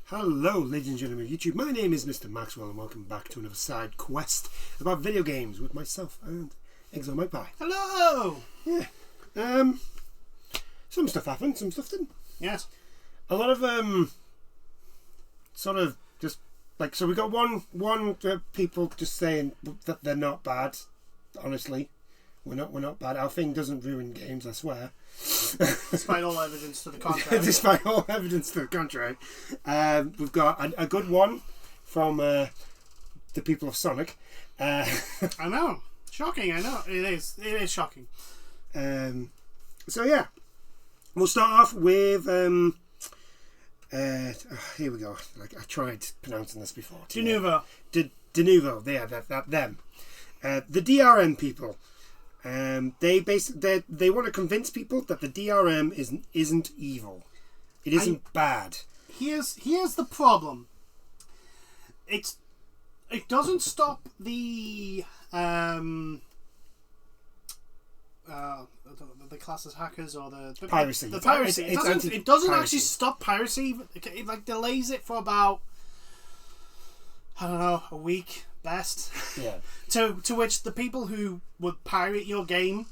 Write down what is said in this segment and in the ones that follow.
Hello, ladies and gentlemen of YouTube. My name is Mr. Maxwell, and welcome back to another side quest about video games with myself and Eggs on My Pie. Hello! Yeah. Some stuff happened, some stuff didn't. Yes. A lot of sort of just like, so we got one people just saying that they're not bad. Honestly, we're not bad. Our thing doesn't ruin games, I swear. Despite all evidence to the contrary. Despite all evidence to the contrary. We've got a good one from the people of Sonic. I know. Shocking, I know. It is shocking. So yeah. We'll start off with here we go. Like, I tried pronouncing this before. Denuvo. Denuvo, them. The DRM people. They want to convince people that the DRM isn't evil. It isn't bad. Here's the problem. It doesn't stop the class as hackers or the piracy. The piracy. It doesn't actually stop piracy. It like delays it for about, I don't know, a week best. Yeah. To which the people who would pirate your game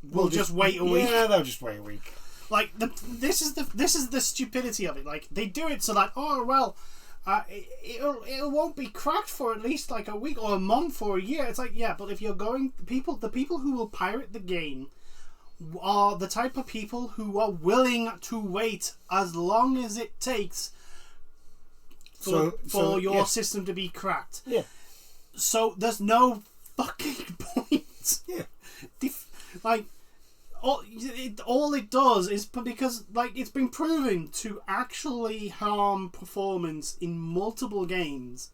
will just wait a week. Yeah, they'll just wait a week. Like this is the stupidity of it. Like, they do it so that it won't be cracked for at least like a week or a month or a year. It's like, yeah, but if you're going, the people who will pirate the game are the type of people who are willing to wait as long as it takes for your system to be cracked. Yeah. So there's no fucking point. Yeah. Like, all it does is because, like, it's been proven to actually harm performance in multiple games.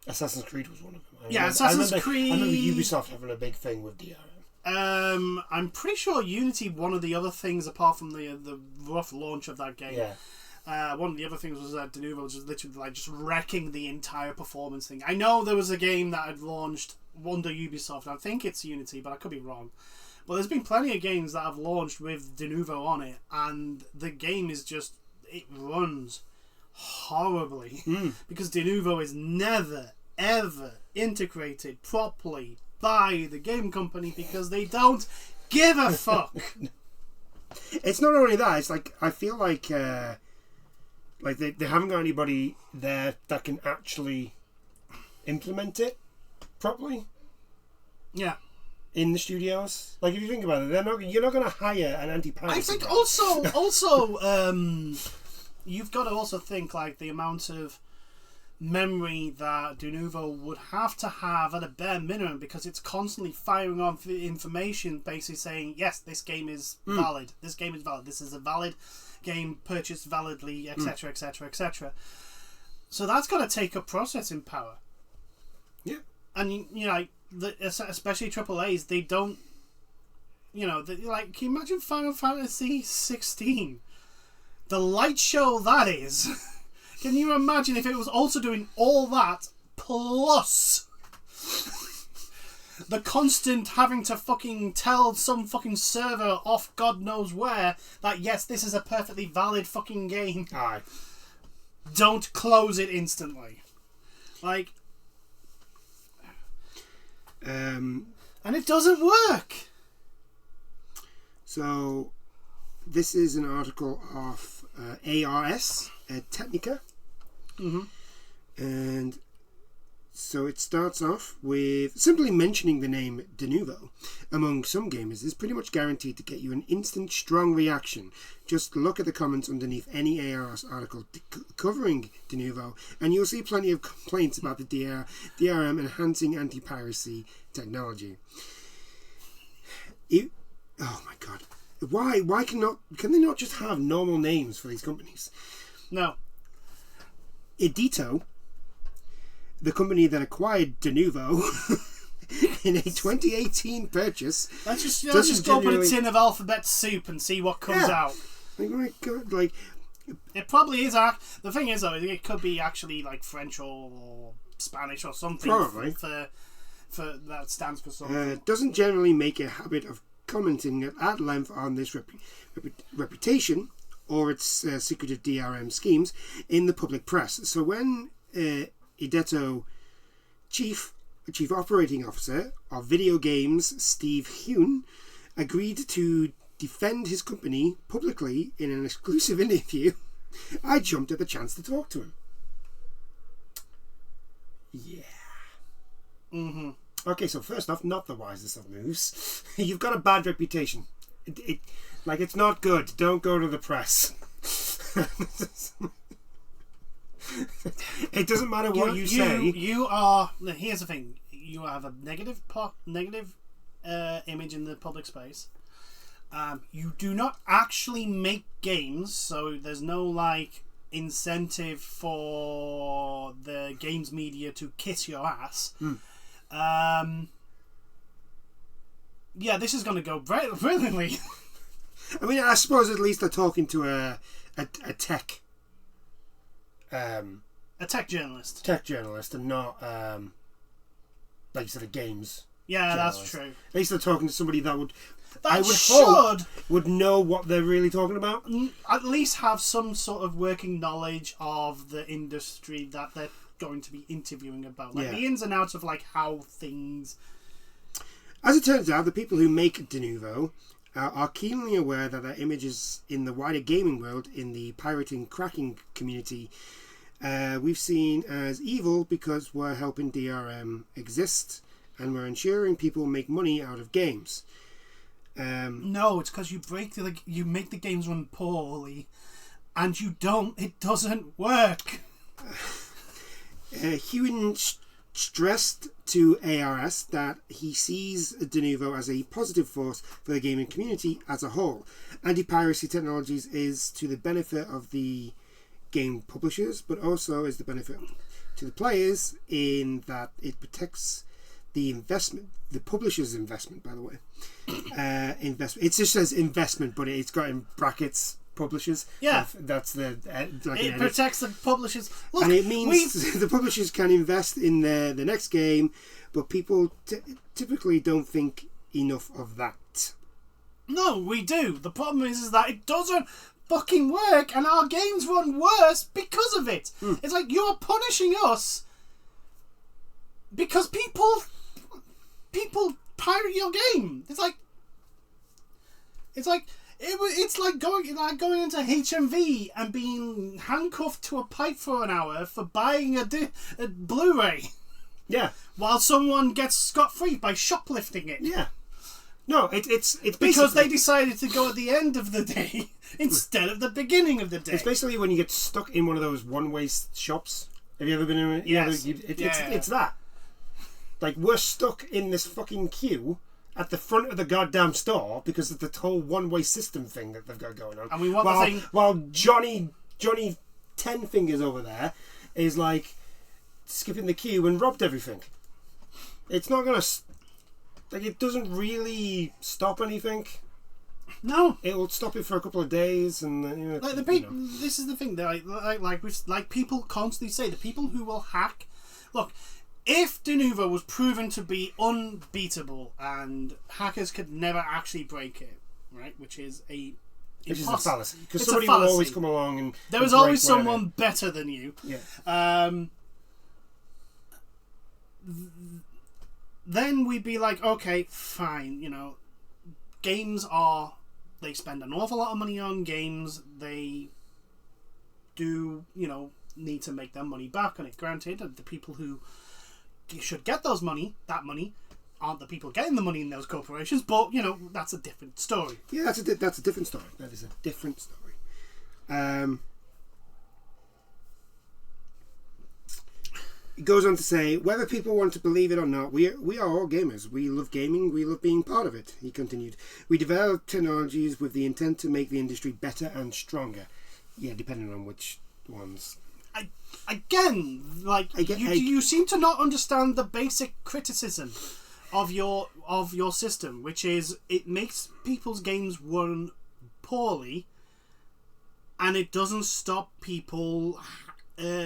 Assassin's Creed was one of them. Assassin's Creed. I remember Ubisoft having a big thing with DRM. I'm pretty sure Unity, one of the other things apart from the rough launch of that game. Yeah. One of the other things was Denuvo, which was literally like just wrecking the entire performance thing. I know there was a game that had launched under Ubisoft. I think it's Unity, but I could be wrong. But there's been plenty of games that have launched with Denuvo on it, and the game is just, it runs horribly because Denuvo is never ever integrated properly by the game company because they don't give a fuck. It's not only that. It's like, I feel like they haven't got anybody there that can actually implement it properly. Yeah. In the studios, like, if you think about it, you're not going to hire an anti-piracy. I think also you've got to also think like the amount of memory that Denuvo would have to have at a bare minimum, because it's constantly firing off information, basically saying, yes, this game is valid. This game is valid. This is a valid game, purchased validly, etc., etc., etc. So that's got to take up processing power. Yeah, and you know, especially AAAs, they don't. Like, can you imagine Final Fantasy 16? The light show that is. Can you imagine if it was also doing all that plus the constant having to fucking tell some fucking server off God knows where that, yes, this is a perfectly valid fucking game. Aye. Don't close it instantly. Like, and it doesn't work. So this is an article of ARS Technica. And so it starts off with simply mentioning the name Denuvo among some gamers is pretty much guaranteed to get you an instant strong reaction. Just look at the comments underneath any ARS article covering Denuvo and you'll see plenty of complaints about the DRM enhancing anti-piracy technology. Oh my god. Why can they not just have normal names for these companies? No. Edito, the company that acquired Denuvo in a 2018 purchase, let's just open a tin of alphabet soup and see what comes out. Like, my god, like, it probably is. The thing is, though, it could be actually like French or Spanish or something. Probably. For that stands for something. Doesn't generally make a habit of commenting at length on this reputation or its secretive DRM schemes in the public press. So when Ideto Chief Operating Officer of Video Games, Steve Hune, agreed to defend his company publicly in an exclusive interview, I jumped at the chance to talk to him. Yeah. Mm-hmm. Okay, so first off, not the wisest of moves. You've got a bad reputation. It's not good. Don't go to the press. It doesn't matter what you say. You are. Here's the thing. You have a negative image in the public space. You do not actually make games, so there's no incentive for the games media to kiss your ass. Yeah, this is going to go brilliantly. I mean, I suppose at least they're talking to a tech journalist. Tech journalist, and not like you said, a games. Yeah, journalist. that's true. At least they're talking to somebody that would. I would hope would know what they're really talking about. At least have some sort of working knowledge of the industry that they're going to be interviewing about, the ins and outs of how things. As it turns out, the people who make Denuvo are keenly aware that their images in the wider gaming world, in the pirating cracking community, we've seen as evil because we're helping DRM exist and we're ensuring people make money out of games. No, it's because you make the games run poorly, and you don't. It doesn't work. Hewen stressed to ARS that he sees Denuvo as a positive force for the gaming community as a whole. Anti-piracy technologies is to the benefit of the game publishers, but also is the benefit to the players in that it protects the investment, the publisher's investment, by the way. Investment. It just says investment, but it's got in brackets publishers. Yeah, that's the. It protects the publishers. Look, and it means the publishers can invest in the next game, but people typically don't think enough of that. No, we do. The problem is that it doesn't fucking work, and our games run worse because of it. It's like you're punishing us because people pirate your game. It's like going into HMV and being handcuffed to a pipe for an hour for buying a Blu-ray. Yeah. While someone gets scot-free by shoplifting it. Yeah. No, it's because they decided to go at the end of the day instead of the beginning of the day. It's basically when you get stuck in one of those one-way shops. Have you ever been in? Yes. It's that. We're stuck in this fucking queue at the front of the goddamn store because of the whole one-way system thing that they've got going on. And we want while Johnny Ten Fingers over there is skipping the queue and robbed everything. It's not gonna it doesn't really stop anything. No, it will stop it for a couple of days, and this is the thing. Like people constantly say, the people who will hack. Look, if Denuvo was proven to be unbeatable and hackers could never actually break it, right? Which is a fallacy. Because somebody will always come along and there was always someone better than you. Yeah. Then we'd be like, okay, fine. Games they spend an awful lot of money on games. They do, need to make their money back on it. Granted, the people who should get that money aren't the people getting the money in those corporations, but that's a different story. Yeah, that's a different story. That is a different story. It goes on to say, whether people want to believe it or not, we are all gamers. We love gaming. We love being part of it. He continued. We develop technologies with the intent to make the industry better and stronger. Yeah, depending on which ones. You seem to not understand the basic criticism of your system, which is it makes people's games run poorly, and it doesn't stop people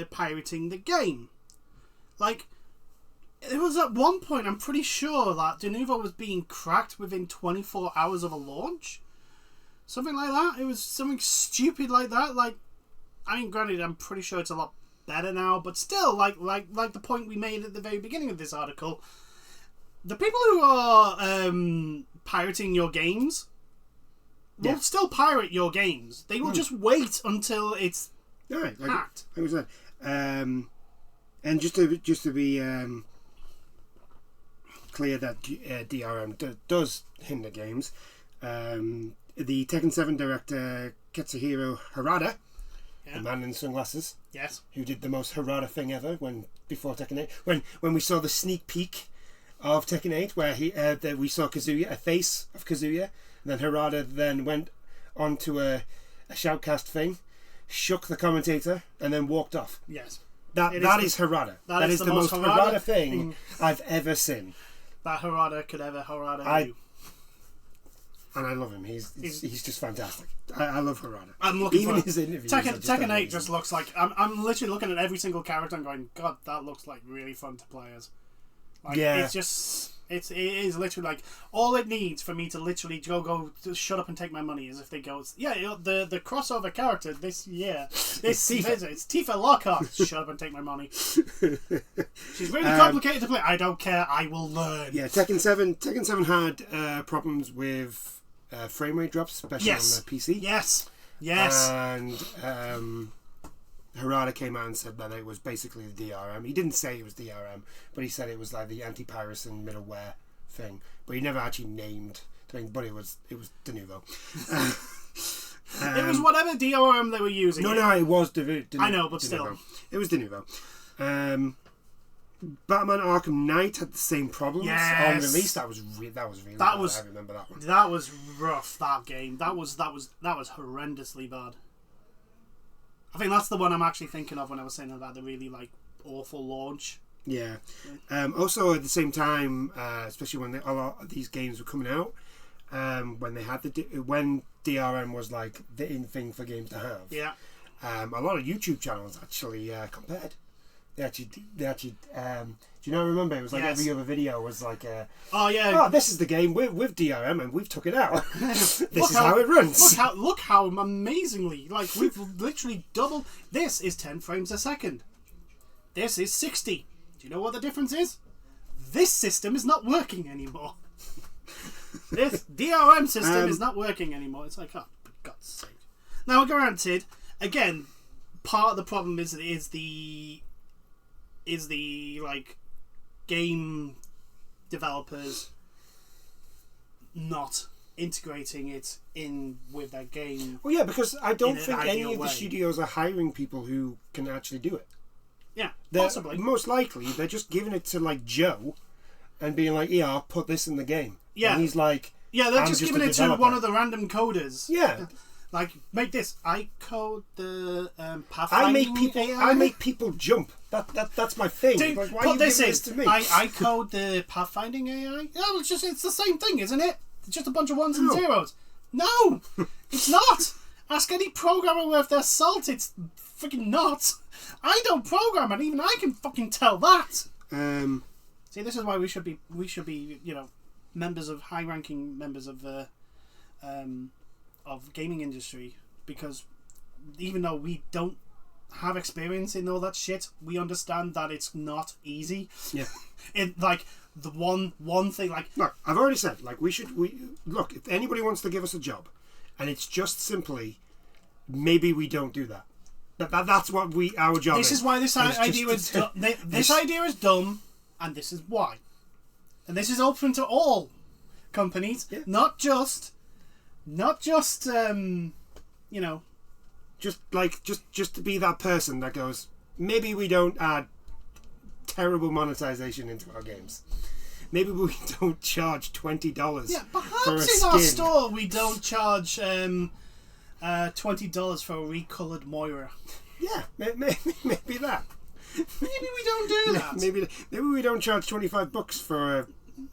pirating the game. It was at one point, I'm pretty sure that Denuvo was being cracked within 24 hours of a launch. Something like that. It was something stupid like that. Like, I mean, granted, I'm pretty sure it's a lot better now, but still, like the point we made at the very beginning of this article, the people who are pirating your games will still pirate your games. They will just wait until it's hacked. Like I said, and just to be clear that DRM does hinder games. The Tekken 7 director Katsuhiro Harada, the man in the sunglasses, who did the most Harada thing ever before Tekken 8, when we saw the sneak peek of Tekken 8, where we saw Kazuya, a face of Kazuya, and then Harada then went onto a shoutcast thing, shook the commentator, and then walked off. Yes. That is Harada. That is the most Harada thing I've ever seen. That Harada could ever do. And I love him. He's just fantastic. I love Harada. I'm looking Even for his interviews. Tekken 8 just looks like I'm literally looking at every single character and going, God, that looks like really fun to play as. Like, it's just it is literally like all it needs for me to literally go shut up and take my money is if they go, the crossover character this year, it's Tifa Lockhart. Shut up and take my money. She's really complicated to play. I don't care. I will learn. Yeah, Tekken 7 had problems with frame rate drops, especially on the PC. Yes. And Harada came out and said that it was basically the DRM. He didn't say it was DRM, but he said it was like the anti-piracy middleware thing. But he never actually named the thing. But it was Denuvo. It was whatever DRM they were using. No, it was Denuvo. I know, but Denuvo. still, it was Denuvo. Batman Arkham Knight had the same problems on release. That was really bad. I remember that one. That was rough. That game. That was horrendously bad. I think that's the one I'm actually thinking of when I was saying about the really awful launch. Yeah. Also, at the same time, especially when a lot of these games were coming out, when they had when DRM was like the in thing for games to have. Yeah. A lot of YouTube channels actually compared. They actually. Do you remember? It was like every other video was like, this is the game with DRM and we've took it out. This is how it runs. Look how amazingly, we've literally doubled. This is 10 frames a second. This is 60. Do you know what the difference is? This system is not working anymore. This DRM system is not working anymore. It's like, oh, for God's sake. Now, granted, again, part of the problem is the game developers not integrating it in with their game. Well, yeah, because I don't think any of the studios are hiring people who can actually do it. Yeah, possibly. Most likely, they're just giving it to Joe and being like, "Yeah, I'll put this in the game." Yeah, and he's like, "Yeah, they're just giving it to one of the random coders." Yeah. Make this. I code the pathfinding I make people jump. That's my thing. Dude, why are you giving this to me? I code the pathfinding AI. Yeah, it's the same thing, isn't it? It's just a bunch of ones and zeros. No, it's not. Ask any programmer worth their salt. It's freaking not. I don't program, and even I can fucking tell that. See, this is why we should be high-ranking members of the gaming industry, because even though we don't have experience in all that shit, we understand that it's not easy. Yeah. The one thing, look, I've already said, look, if anybody wants to give us a job, and it's just simply, maybe we don't do that. That's what our job is. This is why this idea is this idea is dumb, and this is why. And this is open to all companies, not just just to be that person that goes, maybe we don't add terrible monetization into our games. Maybe we don't charge $20 perhaps for a in skin. Our store we don't charge $20 for a recolored Moira. Yeah, maybe that. Maybe we don't do that. Maybe we don't charge $25 for a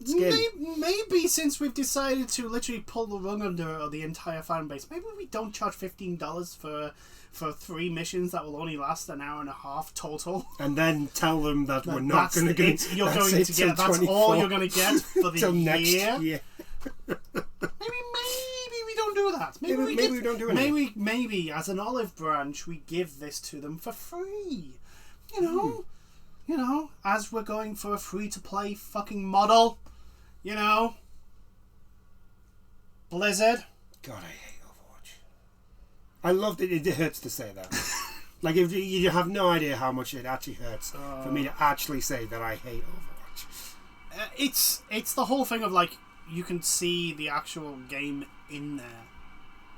skin. Maybe since we've decided to literally pull the rug under the entire fan base, maybe we don't charge $15 for 3 missions that will only last an hour and a half total. And then tell them that we're not going to get. That's all you're going to get for the till next year. year. Maybe we don't do do that. Maybe we don't do anything. Maybe as an olive branch, we give this to them for free. You know, as we're going for a free-to-play fucking model. You know, Blizzard. God, I hate Overwatch. I love that it hurts to say that. Like, if you have no idea how much it actually hurts for me to actually say that I hate Overwatch. It's the whole thing of, like, you can see the actual game in there.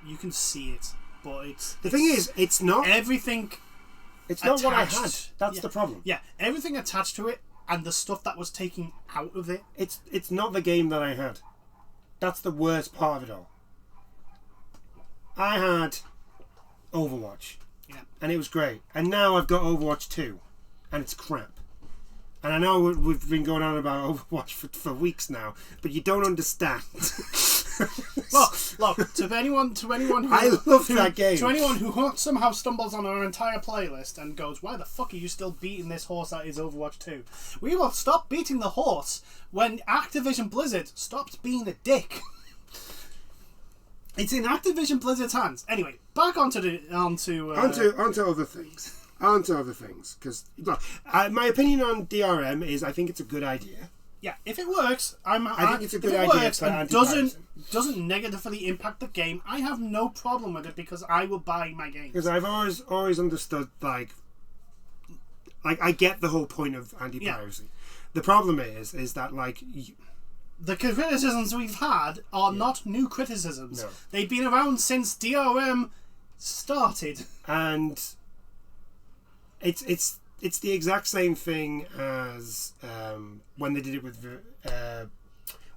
You can see it, but the thing is, it's not everything. It's not what I had. That's the problem. Yeah, everything attached to it and the stuff that was taken out of it. It's not the game that I had. That's the worst part of it all. I had Overwatch. Yeah. And it was great. And now I've got Overwatch 2. And it's crap. And I know we've been going on about Overwatch for weeks now, but you don't understand. Look, to anyone who I love that game. To anyone who somehow stumbles on our entire playlist and goes, "Why the fuck are you still beating this horse that is Overwatch 2?" We will stop beating the horse when Activision Blizzard stops being a dick. It's in Activision Blizzard's hands. Anyway, back onto other things. Onto other things, because my opinion on DRM is I think it's a good idea. Yeah, if it works, I think it's a good idea. Works and doesn't negatively impact the game, I have no problem with it because I will buy my games. Because I've always understood like I get the whole point of anti-piracy. Yeah. The problem is that like. The criticisms we've had are not new criticisms. No. They've been around since DRM started. And it's the exact same thing as when they did it with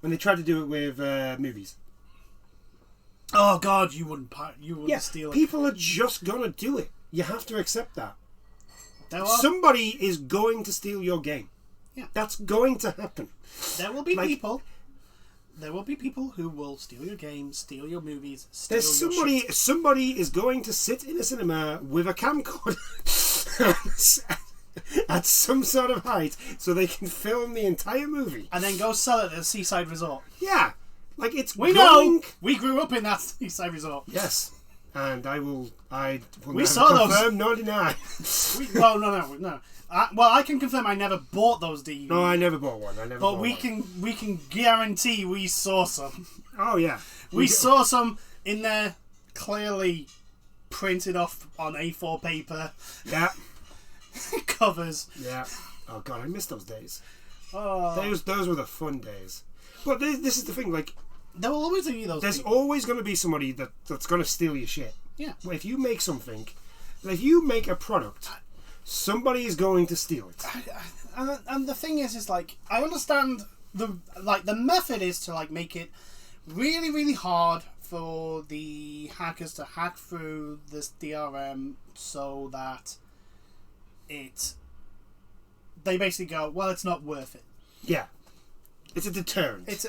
when they tried to do it with movies. Oh God, you wouldn't steal it. People are just gonna do it. You have to accept that. Somebody is going to steal your game. Yeah, that's going to happen. There will be people. There will be people who will steal your games, steal your movies. Somebody is going to sit in a cinema with a camcorder at some sort of height, so they can film the entire movie, and then go sell it at a seaside resort. Yeah, like it's. We know. We grew up in that seaside resort. Yes, and I will. We saw confirm, those. 99. No. I can confirm I never bought those DVDs. No, I never bought one. But we can guarantee we saw some. Oh yeah, we saw some in there, clearly printed off on A4 paper. Yeah, covers. Yeah. Oh God, I miss those days. Oh, those were the fun days. But this is the thing, like there will always be those. There's people. always going to be somebody that's going to steal your shit. Yeah. If you make something, if you make a product. Somebody is going to steal it. And the thing is like, I understand the method is to like make it really, really hard for the hackers to hack through this DRM so that they basically go, well, it's not worth it. Yeah. It's a deterrent. It's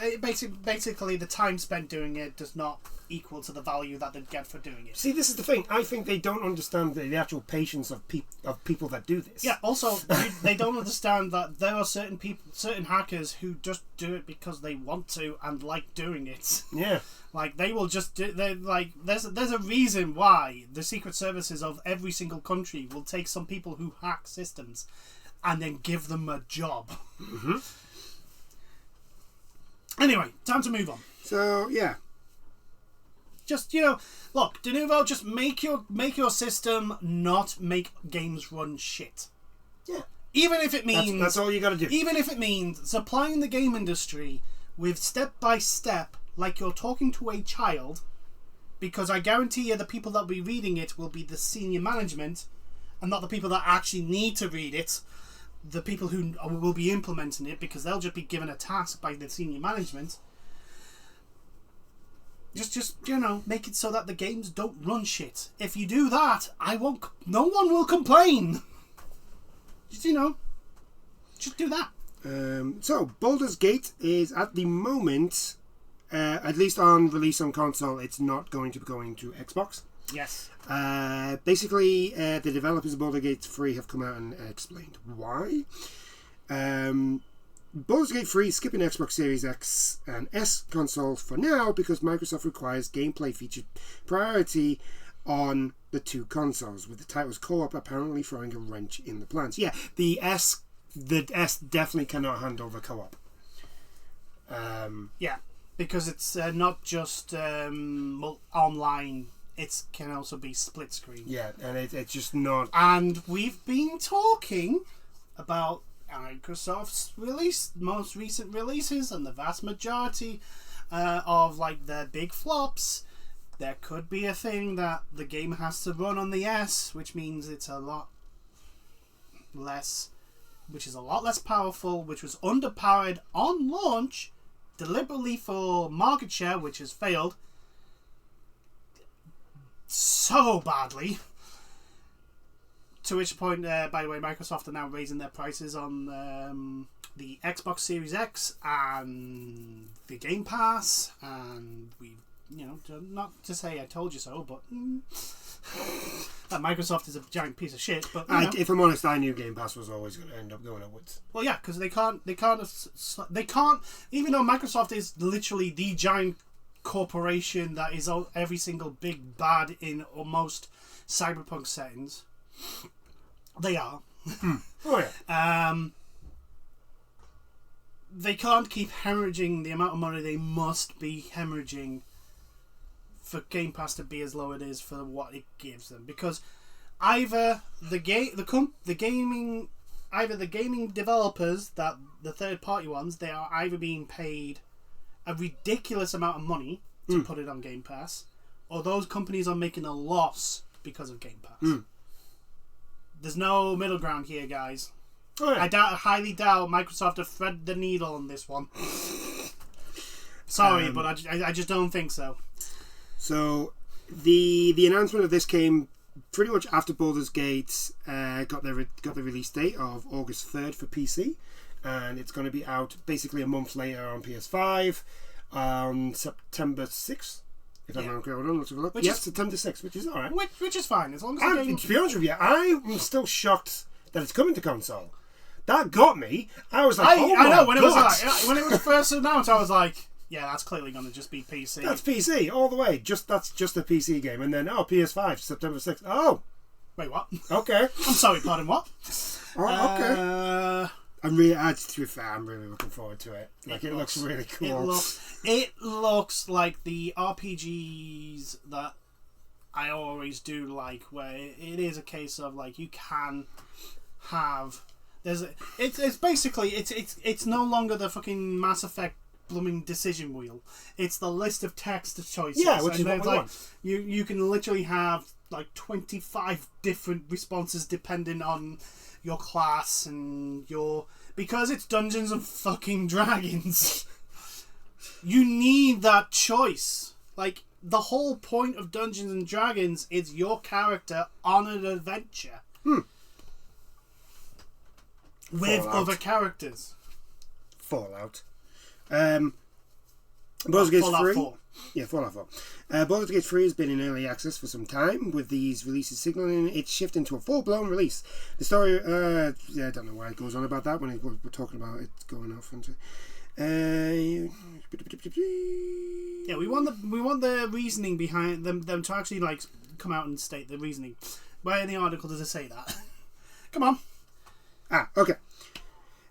basically the time spent doing it does not equal to the value that they'd get for doing it. See, this is the thing. I think they don't understand the actual patience of people that do this. Yeah. Also, they don't understand that there are certain hackers who just do it because they want to and like doing it. Yeah. Like they will just do. They like. There's a reason why the secret services of every single country will take some people who hack systems, and then give them a job. Mm-hmm. Anyway, time to move on. So yeah. Just look, Denuvo, just make your system not make games run shit. Yeah. Even if it means that's all you got to do. Even if it means supplying the game industry with step by step, like you're talking to a child, because I guarantee you the people that will be reading it will be the senior management, and not the people that actually need to read it. The people who will be implementing it, because they'll just be given a task by the senior management. Just make it so that the games don't run shit. If you do that, no one will complain. Just do that. So Baldur's Gate is at the moment, at least on release on console, it's not going to be going to Xbox. Yes. Basically, the developers of Baldur's Gate 3 have come out and explained why. Baldur's Gate 3 is skipping Xbox Series X and S consoles for now because Microsoft requires gameplay feature priority on the two consoles, with the title's co-op apparently throwing a wrench in the plans. Yeah, the S definitely cannot handle the co-op. Yeah, because it's not just online. It can also be split screen. Yeah, and it's just not. And we've been talking about Microsoft's most recent releases, and the vast majority of like their big flops. There could be a thing that the game has to run on the S, which means it's a lot less powerful, which was underpowered on launch, deliberately for market share, which has failed so badly. To which point, by the way, Microsoft are now raising their prices on the Xbox Series X and the Game Pass, and we, not to say I told you so, but that Microsoft is a giant piece of shit. But if I'm honest, I knew Game Pass was always going to end up going upwards. Well, yeah, because they can't. Even though Microsoft is literally the giant corporation that is every single big bad in almost cyberpunk settings. They are. Oh yeah. They can't keep hemorrhaging the amount of money they must be hemorrhaging for Game Pass to be as low it is for what it gives them, because either the gaming developers, that the third party ones, they are either being paid a ridiculous amount of money to put it on Game Pass, or those companies are making a loss because of Game Pass. There's no middle ground here, guys. Oh, yeah. I highly doubt Microsoft have threaded the needle on this one. Sorry, but I just don't think so. So the announcement of this came pretty much after Baldur's Gate got the release date of August 3rd for PC, and it's going to be out basically a month later on PS5 on September 6th. If I'm correct, hold on, let's have a look. Yes, September 6th, which is alright. Which is fine, as long as the game... To be honest with you, I'm still shocked that it's coming to console. That got me. I was like, I know, when it was first announced, I was like, yeah, that's clearly going to just be PC. That's PC, all the way. That's just a PC game. And then, PS5, September 6th. Oh! Wait, what? Okay. I'm sorry, pardon, what? Oh, okay. To be fair, I'm really looking forward to it. Like, it looks really cool. It looks like the RPGs that I always do like, where it is a case of, like, you can have... It's basically... It's no longer the fucking Mass Effect blooming decision wheel. It's the list of text choices. Yeah, which is what we want. You can literally have, like, 25 different responses depending on your class and your... Because it's Dungeons and fucking Dragons. You need that choice. Like, the whole point of Dungeons and Dragons is your character on an adventure. With Fallout. other characters. Fallout. Baldur's Gate 3. 4. Yeah, Fallout 4. Baldur's Gate 3 has been in early access for some time, with these releases signaling its shift into a full-blown release. The story, I don't know why it goes on about that when we're talking about it going off into... Yeah, we want the reasoning behind them to actually, like, come out and state the reasoning. Where in the article does it say that? Come on. Okay.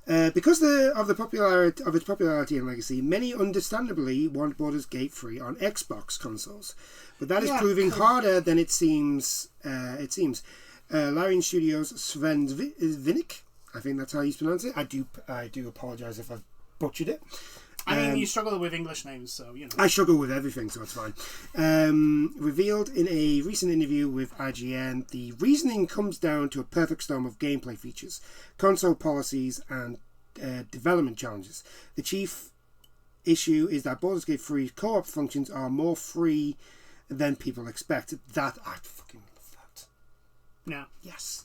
Because of its popularity and legacy, many understandably want Baldur's Gate 3 on Xbox consoles, but that is proving harder than it seems. Larian Studios' Sven Vinik, I think that's how you pronounce it. I do apologise if I've butchered it. I mean, you struggle with English names, so, I struggle with everything, so it's fine. Revealed in a recent interview with IGN, the reasoning comes down to a perfect storm of gameplay features, console policies, and development challenges. The chief issue is that Baldur's Gate 3 co-op functions are more free than people expect. That, I fucking love that. Yeah. Yes.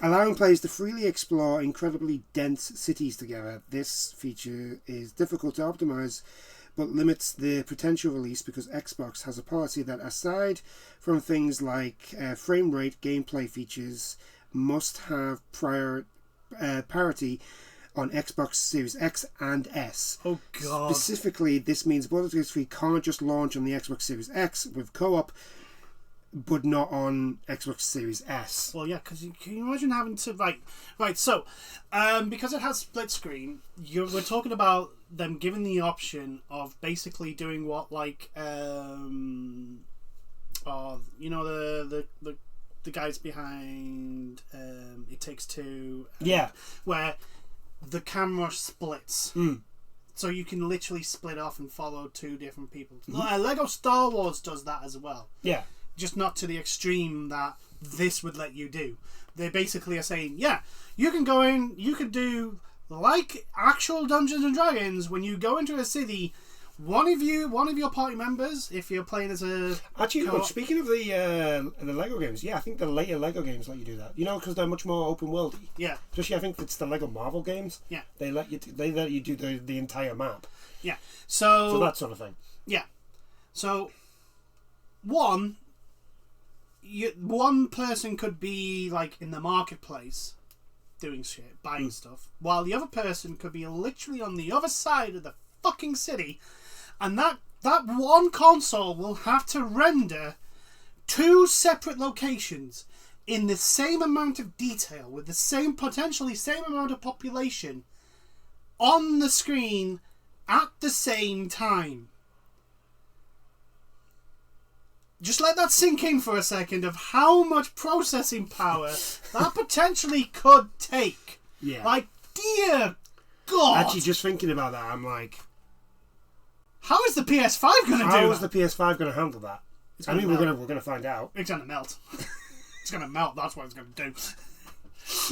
Allowing players to freely explore incredibly dense cities together. This feature is difficult to optimize, but limits the potential release because Xbox has a policy that, aside from things like frame rate, gameplay features must have parity on Xbox Series X and S. Oh god. Specifically, this means Baldur's Gate 3 can't just launch on the Xbox Series X with co-op, but not on Xbox Series S. Well, yeah, because can you imagine having to right? So, because it has split screen, we're talking about them giving the option of basically doing what the guys behind It Takes Two, where the camera splits. So you can literally split off and follow two different people. Lego Star Wars does that as well. Yeah. Just not to the extreme that this would let you do. They basically are saying, yeah, you can go in, you could do like actual Dungeons and Dragons. When you go into a city, one of your party members, if you're playing as a speaking of the Lego games, I think the later Lego games let you do that. Because they're much more open worldy. Yeah. Especially, I think it's the Lego Marvel games. Yeah. They let you do the entire map. Yeah. So that sort of thing. Yeah. So one person could be like in the marketplace doing shit, buying stuff, while the other person could be literally on the other side of the fucking city, and that one console will have to render two separate locations in the same amount of detail with the potentially same amount of population on the screen at the same time. Just let that sink in for a second of how much processing power that potentially could take. Yeah. Dear God. Actually, just thinking about that, I'm like, how is the PS5 going to do that? How is the PS5 going to handle that? We're going to find out. It's going to melt. It's going to melt. That's what it's going to do.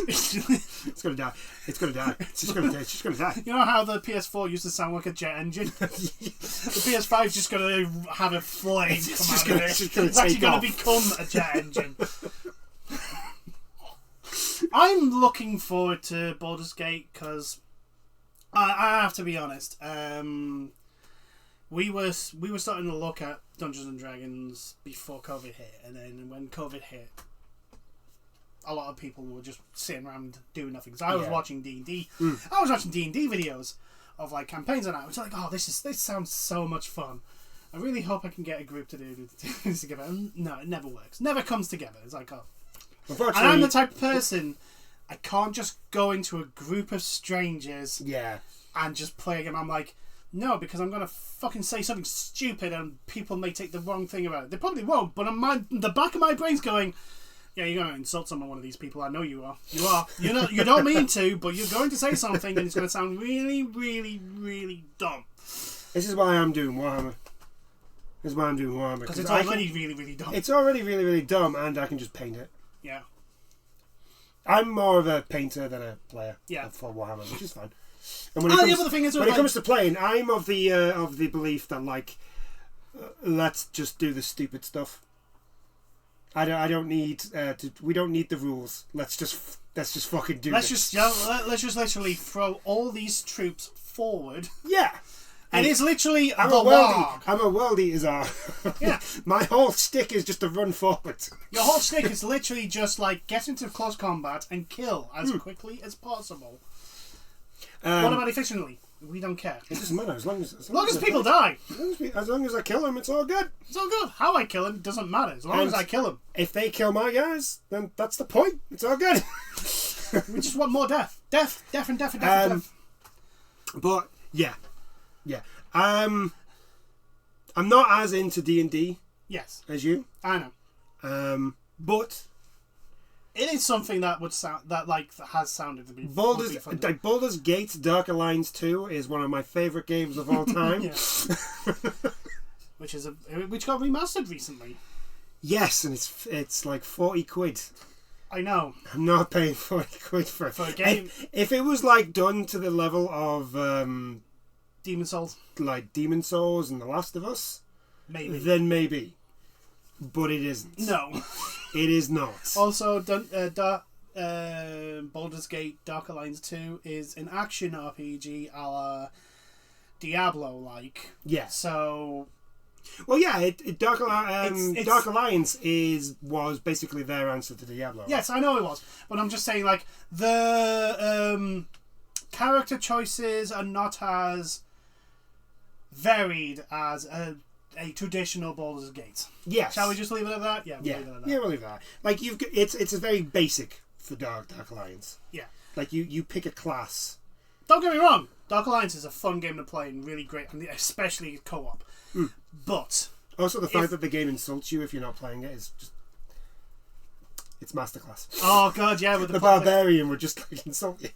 It's going to die. It's going to die. It's just going to die. You know how the PS4 used to sound like a jet engine? The PS5 is just going to have a flame come out of it. It's actually going to become a jet engine. I'm looking forward to Baldur's Gate because I have to be honest. We were starting to look at Dungeons and Dragons before COVID hit, and then when COVID hit, a lot of people were just sitting around doing nothing. So I was watching D&D. I was watching D&D videos of campaigns, and I was like, "Oh, this sounds so much fun. I really hope I can get a group to do this together." And no, it never works. Never comes together. It's like, oh. And I'm the type of person, I can't just go into a group of strangers and just play a game. I'm like, no, because I'm going to fucking say something stupid and people may take the wrong thing about it. They probably won't, but the back of my brain's going, yeah, you're going to insult one of these people. I know you are. You are. You don't mean to, but you're going to say something and it's going to sound really, really, really dumb. This is why I'm doing Warhammer. Because it's already really, really dumb. It's already really, really dumb, and I can just paint it. Yeah. I'm more of a painter than a player for Warhammer, which is fine. And when it comes to playing, I'm of the belief that let's just do the stupid stuff. I don't need we don't need the rules. Let's just fucking do this. Let's just literally throw all these troops forward. Yeah. And it's literally I'm a worldie is our my whole stick is just to run forward. Your whole stick is literally just get into close combat and kill as quickly as possible. What about efficiently? We don't care. It doesn't matter as long as people die. As long as I kill them, it's all good. It's all good. How I kill him doesn't matter as long as I kill him. If they kill my guys, then that's the point. It's all good. We just want more death. Death. But yeah. I'm not as into D&D. Yes. As you. I know. But it is something that would sound that has sounded to be Baldur's Gate Dark Alliance 2 is one of my favourite games of all time. Which got remastered recently. Yes, and it's like 40 quid. I know. I'm not paying 40 quid for a game. If it was done to the level of Demon Souls, like Demon Souls and The Last of Us, then maybe. But it isn't. No. It is not. Also, Baldur's Gate Dark Alliance 2 is an action RPG a la Diablo-like. Yeah. So Well, yeah, Dark Alliance was basically their answer to Diablo. Yes, I know it was, but I'm just saying, like, the character choices are not as varied as a traditional Baldur's Gate. Yes. Shall we just leave it at that? Yeah, Yeah, leave it at that. yeah, we'll leave that. Like it's a very basic for Dark Alliance. Yeah. Like you pick a class. Don't get me wrong. Dark Alliance is a fun game to play and really great, and especially co-op. But also the fact that the game insults you if you're not playing it is just. It's masterclass. Oh god, yeah, with the barbarian would just like insult you.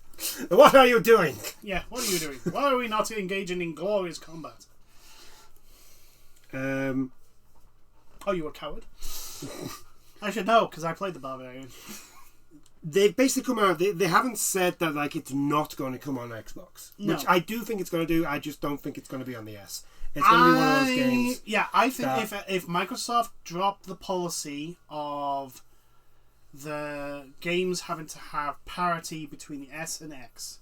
What are you doing? Yeah, what are you doing? Why are we not engaging in glorious combat? Oh, you a coward? I should know because I played the barbarian. They've basically come out. They haven't said that like it's not going to come on Xbox, which I do think it's going to do. I just don't think it's going to be on the S. It's going to be one of those games. Yeah, I think if Microsoft dropped the policy of the games having to have parity between the S and X,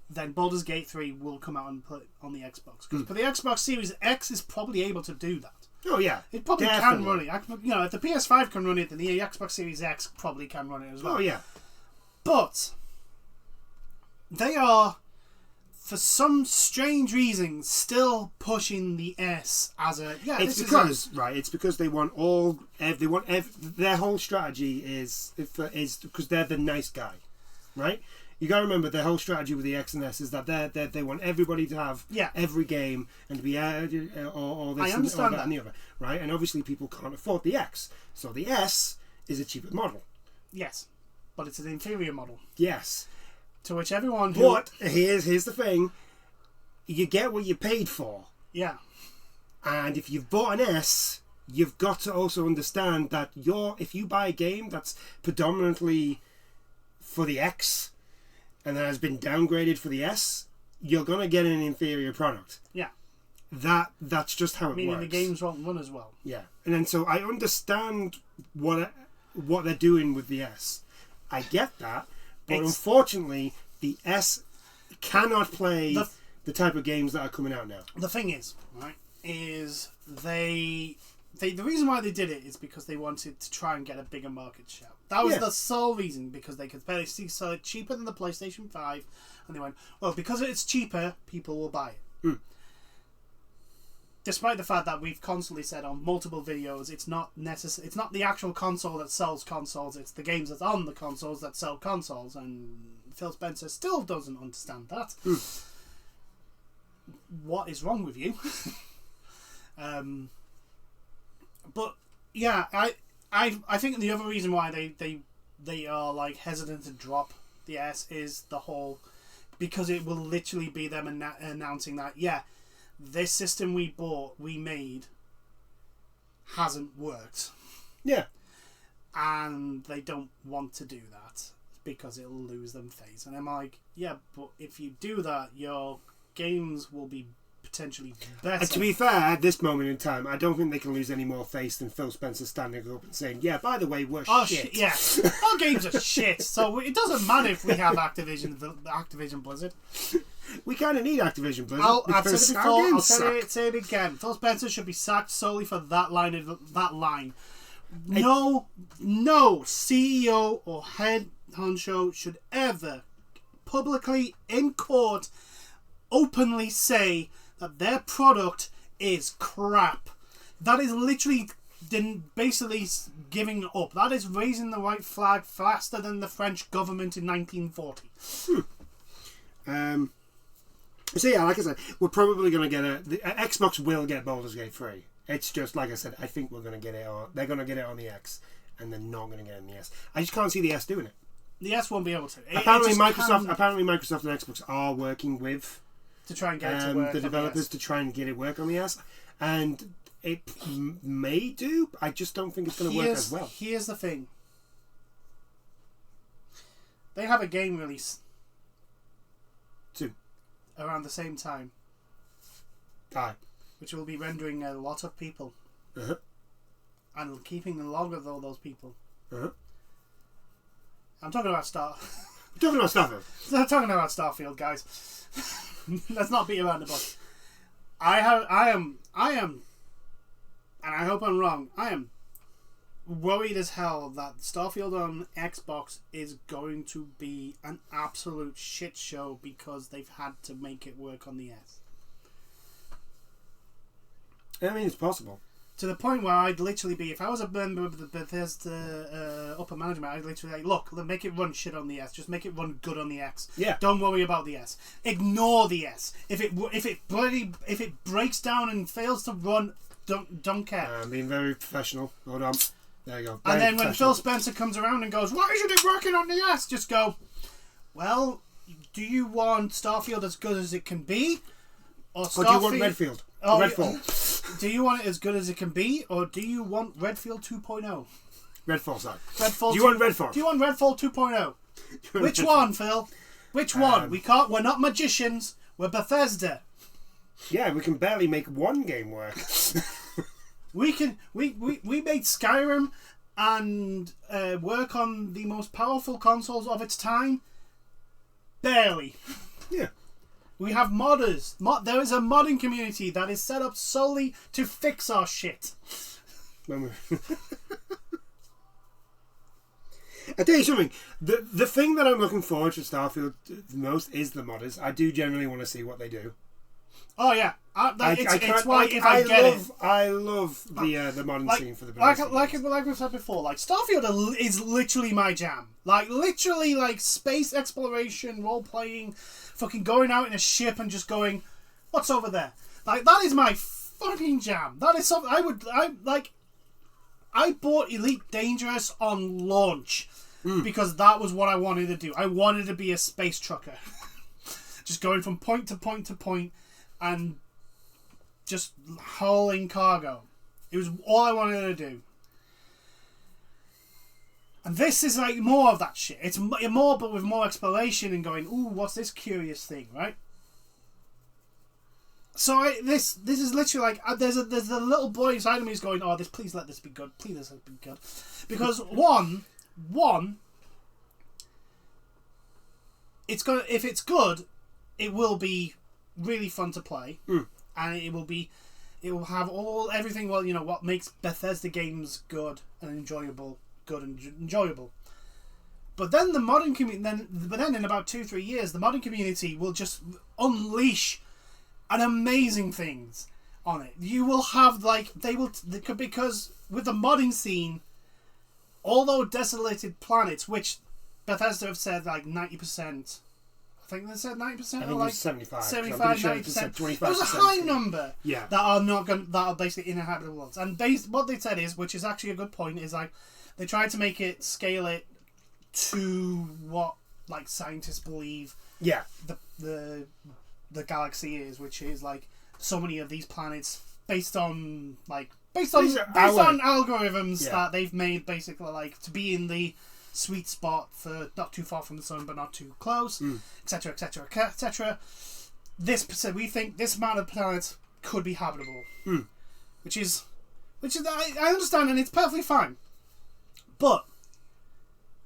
then Baldur's Gate 3 will come out and put on the Xbox. Because for the Xbox Series X is probably able to do that. Oh yeah, it probably can run it. You know, if the PS5 can run it, then the Xbox Series X probably can run it as well. Oh yeah, but they are, for some strange reason, still pushing the S as a It's because they want their whole strategy is because they're the nice guy, right? You got to remember their whole strategy with the X and S is that they want everybody to have every game and to be or this and that and the other, right? And obviously people can't afford the X, so the S is a cheaper model. Yes, but it's an inferior model. Yes, to which everyone. But here's the thing: you get what you paid for. Yeah. And if you've bought an S, you've got to also understand that if you buy a game that's predominantly for the X and that has been downgraded for the S, you're gonna get an inferior product. Yeah. That's just how it works. Meaning the games won't run as well. Yeah. And then so I understand what they're doing with the S. I get that, but unfortunately the S cannot play the type of games that are coming out now. The thing is, right, is the reason why they did it is because they wanted to try and get a bigger market share. That was the sole reason, because they could basically sell it cheaper than the PlayStation 5, and they went, well, because it's cheaper, people will buy it. Despite the fact that we've constantly said on multiple videos, it's not the actual console that sells consoles, it's the games that's on the consoles that sell consoles, and Phil Spencer still doesn't understand that. What is wrong with you? But yeah, I think the other reason why they are like hesitant to drop the S is the whole, because it will literally be them announcing that this system we made hasn't worked. Yeah. And they don't want to do that because it'll lose them face. And I'm like, yeah, but if you do that, your games will be potentially better. And to be fair, at this moment in time, I don't think they can lose any more face than Phil Spencer standing up and saying, yeah, by the way, we're shit. Yeah, our games are shit, so it doesn't matter if we have Activision Blizzard. We kind of need Activision Blizzard. I've said it before, I'll say it again. Phil Spencer should be sacked solely for that line. No CEO or head honcho should ever publicly in court openly say that their product is crap. That is literally basically giving up. That is raising the white flag faster than the French government in 1940. So yeah, like I said, we're probably going to get Xbox will get Baldur's Gate 3. It's just, like I said, I think we're going to get it on. They're going to get it on the X, and they're not going to get it on the S. I just can't see the S doing it. The S won't be able to. Apparently Microsoft and Xbox are working with to try and get it to work the developers to try and get it work on the S, and it may do. I just don't think it's going to work as well. Here's the thing: they have a game release around the same time, which will be rendering a lot of people and keeping the log of all those people. I'm talking about Starfield. I'm talking about Starfield, guys. Let's not beat around the bush. I am and I hope I'm wrong, I am worried as hell that Starfield on Xbox is going to be an absolute shit show because they've had to make it work on the S. I mean, it's possible. To the point where I'd literally be, if I was a member of the Bethesda upper management, I'd literally like, look, make it run shit on the S. Just make it run good on the X. Yeah. Don't worry about the S. Ignore the S. If it breaks down and fails to run, don't care. I'm being very professional. Hold on. There you go. And then when Phil Spencer comes around and goes, why isn't it working on the S? Just go, well, do you want Starfield as good as it can be? Or do you want Redfield? Oh, Redfall. Do you want it as good as it can be? Or do you want Redfield 2.0? Redfall, sorry. Redfall. Do you want Redfall? Do you want Redfall 2.0? Which one, Phil? Which one? We're not magicians. We're Bethesda. Yeah, we can barely make one game work. We made Skyrim and work on the most powerful consoles of its time. Barely. Yeah. We have modders. There is a modding community that is set up solely to fix our shit. I tell you something. The thing that I'm looking forward to Starfield the most is the modders. I do generally want to see what they do. Oh yeah, it's why if I love the modern scene for the like we've said before. Like Starfield is literally my jam. Like literally, like space exploration, role playing, fucking going out in a ship and just going, what's over there? Like that is my fucking jam. That is something I bought Elite Dangerous on launch because that was what I wanted to do. I wanted to be a space trucker, just going from point to point to point. And just hauling cargo. It was all I wanted to do. And this is like more of that shit. It's more, but with more exploration and going, ooh, what's this curious thing, right? So this is literally like there's a little boy inside of me who's going, oh, please let this be good, please let this be good, because one, it's gonna, if it's good, it will be really fun to play, and it will have everything. Well, you know what makes Bethesda games good and enjoyable. But then the modern community, but then in about 2-3 years, the modern community will just unleash an amazing things on it. You will have because with the modding scene, although desolated planets, which Bethesda have said like 90%. I think they said 90%. I think or like 75. 75, 90%. It was a high number. Yeah. That are basically uninhabitable worlds. And what they said is, which is actually a good point, is like they tried to scale it to what like scientists believe. Yeah. The galaxy is, which is like so many of these planets based on algorithms that they've made basically like to be in the sweet spot for not too far from the sun but not too close, etc, etc, etc. We think this amount of planets could be habitable, which is I understand, and it's perfectly fine. But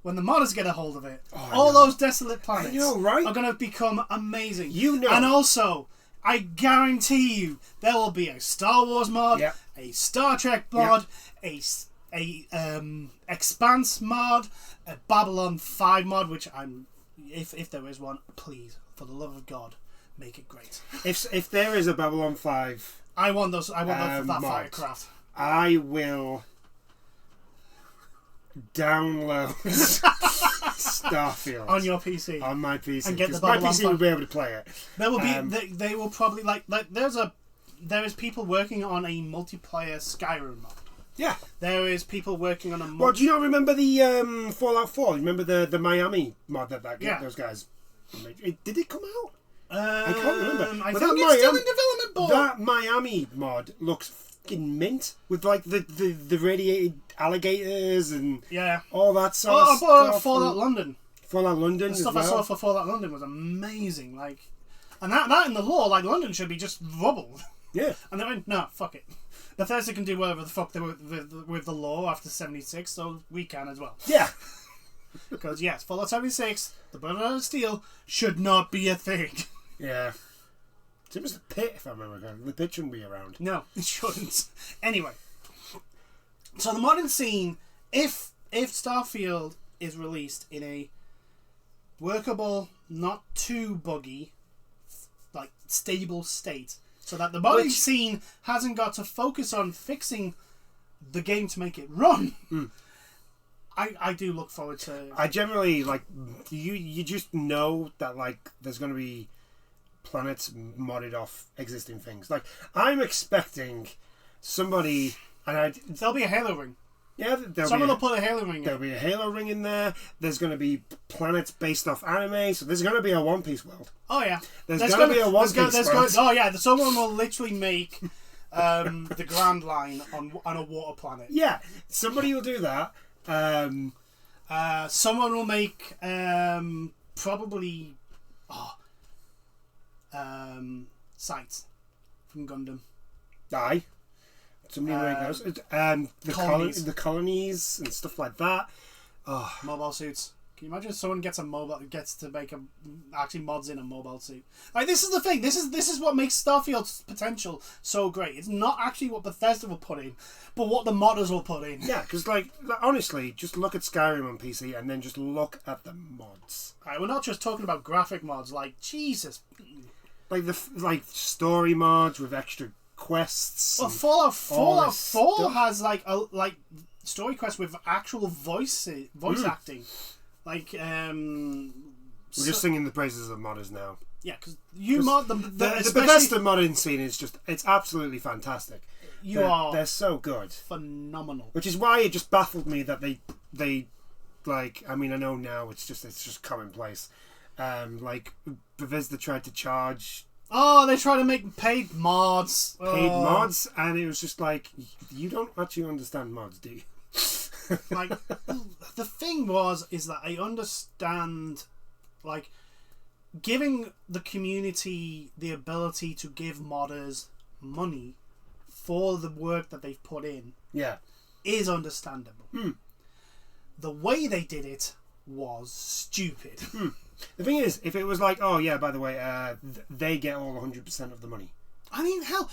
when the modders get a hold of it, all those desolate planets are going to become amazing. And also, I guarantee you there will be a Star Wars mod, a Star Trek mod, a Expanse mod, a Babylon 5 mod, which if there is one, please, for the love of God, make it great. If there is a Babylon 5, I want those. I want that mod, Firecraft. I will download Starfield on your PC, on my PC, and get the my Babylon PC 5. will be able to play it. There will be. They will probably like. There is people working on a multiplayer Skyrim mod. Yeah. There is people working on a mod. Well, do you not remember the Fallout 4? Remember the Miami mod that those guys made? Did it come out? I can't remember. I think it's still in development, board. That Miami mod looks fucking mint with like the radiated alligators and all that sort of stuff. Fallout London. Fallout London. The stuff I saw for Fallout London was amazing. Like, and that in the lore, like London should be just rubble. Yeah. And they went, no, fuck it. Bethesda can do whatever the fuck they were with the lore after 76, so we can as well. Yeah. Because yes, Fallout 76, the Brotherhood of Steel should not be a thing. Yeah. It was the pit, if I remember correctly. The pit shouldn't be around. No, it shouldn't. Anyway, So the modding scene, if Starfield is released in a workable, not too buggy, like stable state, so that the modding scene hasn't got to focus on fixing the game to make it run. I do look forward to. I generally like you just know that like there's going to be planets modded off existing things. Like I'm expecting somebody, and there'll be a Halo ring. Yeah, someone will put a Halo ring in. There'll be a Halo ring in there. There's going to be planets based off anime, so there's going to be a One Piece world. Oh yeah, there's going to be a One Piece world. Oh yeah, someone will literally make the Grand Line on a water planet. Yeah, somebody will do that. Someone will make probably sites from Gundam. Aye. Somebody will make those. The colonies and stuff like that. Oh. Mobile suits. Can you imagine if someone gets to make actually mods in a mobile suit? Like this is the thing. This is what makes Starfield's potential so great. It's not actually what Bethesda will put in, but what the modders will put in. Yeah, because like honestly, just look at Skyrim on PC and then just look at the mods. Right, we're not just talking about graphic mods. Like Jesus, like story mods with extra quests. Well, Fallout 4 has like story quests with actual voice acting. Like we're just singing the praises of modders now. Yeah, because you mod the Bethesda modding scene is it's absolutely fantastic. They're so good, phenomenal. Which is why it just baffled me that they like. I mean, I know now it's just commonplace. Like Bethesda tried to charge. Oh, they try to make paid mods. Mods, and it was just like, you don't actually understand mods, do you? Like, the thing is that I understand, like, giving the community the ability to give modders money for the work that they've put in is understandable. The way they did it was stupid. The thing is, if it was like, oh yeah, by the way, they get all 100% of the money. I mean, hell,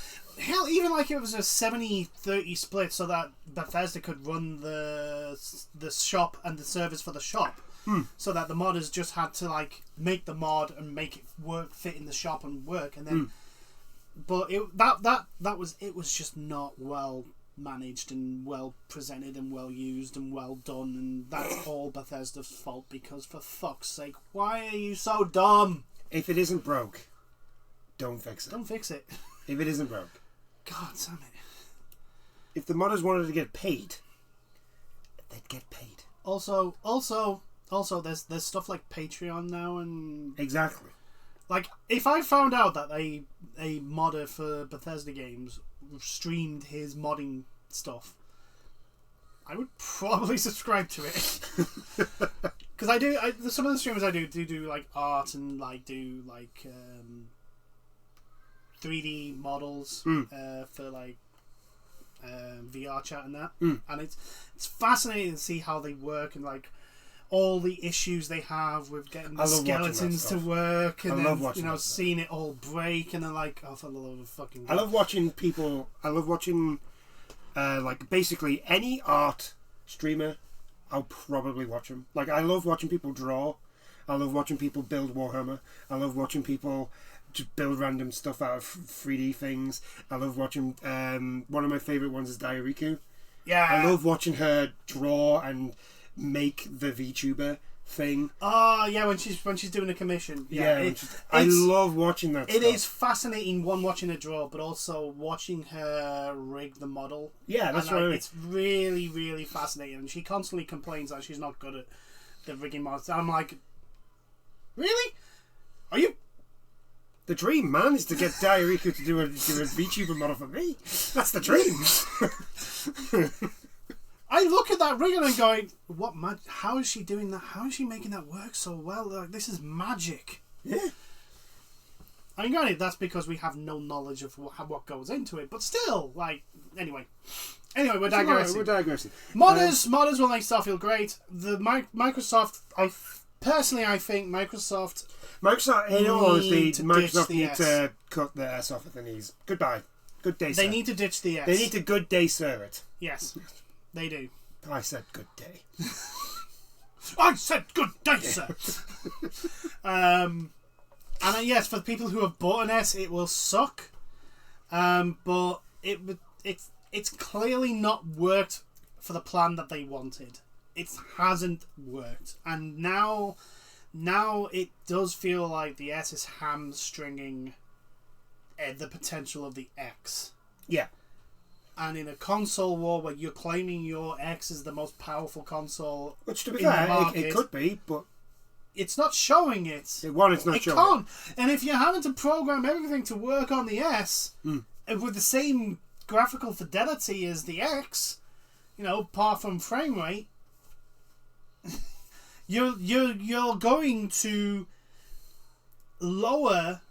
even like it was a 70-30 split, so that Bethesda could run the shop and the service for the shop, so that the modders just had to like make the mod and make it fit in the shop and work, and then, but it was just not well managed and well presented and well used and well done, and that's all Bethesda's fault, because for fuck's sake, why are you so dumb? If it isn't broke, don't fix it. Don't fix it. If it isn't broke. God damn it. If the modders wanted to get paid, they'd get paid. Also, there's stuff like Patreon now, and exactly. Like, if I found out that a modder for Bethesda games streamed his modding stuff, I would probably subscribe to it. Because some of the streamers I do like art and like do like 3D models for like VR chat and that, and it's fascinating to see how they work and like all the issues they have with getting the skeletons to work, and then seeing it all break, and then like, oh, for the love of fucking God. I love watching like basically any art streamer. I'll probably watch them. Like, I love watching people draw. I love watching people build Warhammer. I love watching people just build random stuff out of 3D things. I love watching one of my favourite ones is Diariku. Yeah, I love watching her draw and make the VTuber thing. Oh yeah, when she's doing a commission. Yeah, I love watching that. It is fascinating, watching her draw, but also watching her rig the model. Yeah, that's right. It's really, really fascinating, and she constantly complains that she's not good at the rigging models. I'm like, really? Are you? The dream, man, is to get Diariku to do a VTuber model for me. That's the dream. I look at that rig and I'm going, "What? How is she doing that? How is she making that work so well? Like, this is magic." Yeah. I mean, granted, that's because we have no knowledge of what goes into it, but still, like, anyway, we're digressing. Modders will make Starfield great. The Microsoft, I think Microsoft. In all honesty, Microsoft need to cut their ass off at the knees. Goodbye. Good day, sir. They need to ditch the S. They need to good day, sir it. Yes. They do. I said good day. I said good day, sir. And yes, for the people who have bought an S, it will suck. But it's clearly not worked for the plan that they wanted. It hasn't worked, and now it does feel like the S is hamstringing the potential of the X. Yeah. And in a console war where you're claiming your X is the most powerful console, which to be fair, it could be, but it's not showing it. It's not showing can't. And if you're having to program everything to work on the S with the same graphical fidelity as the X, apart from frame rate, you're going to lower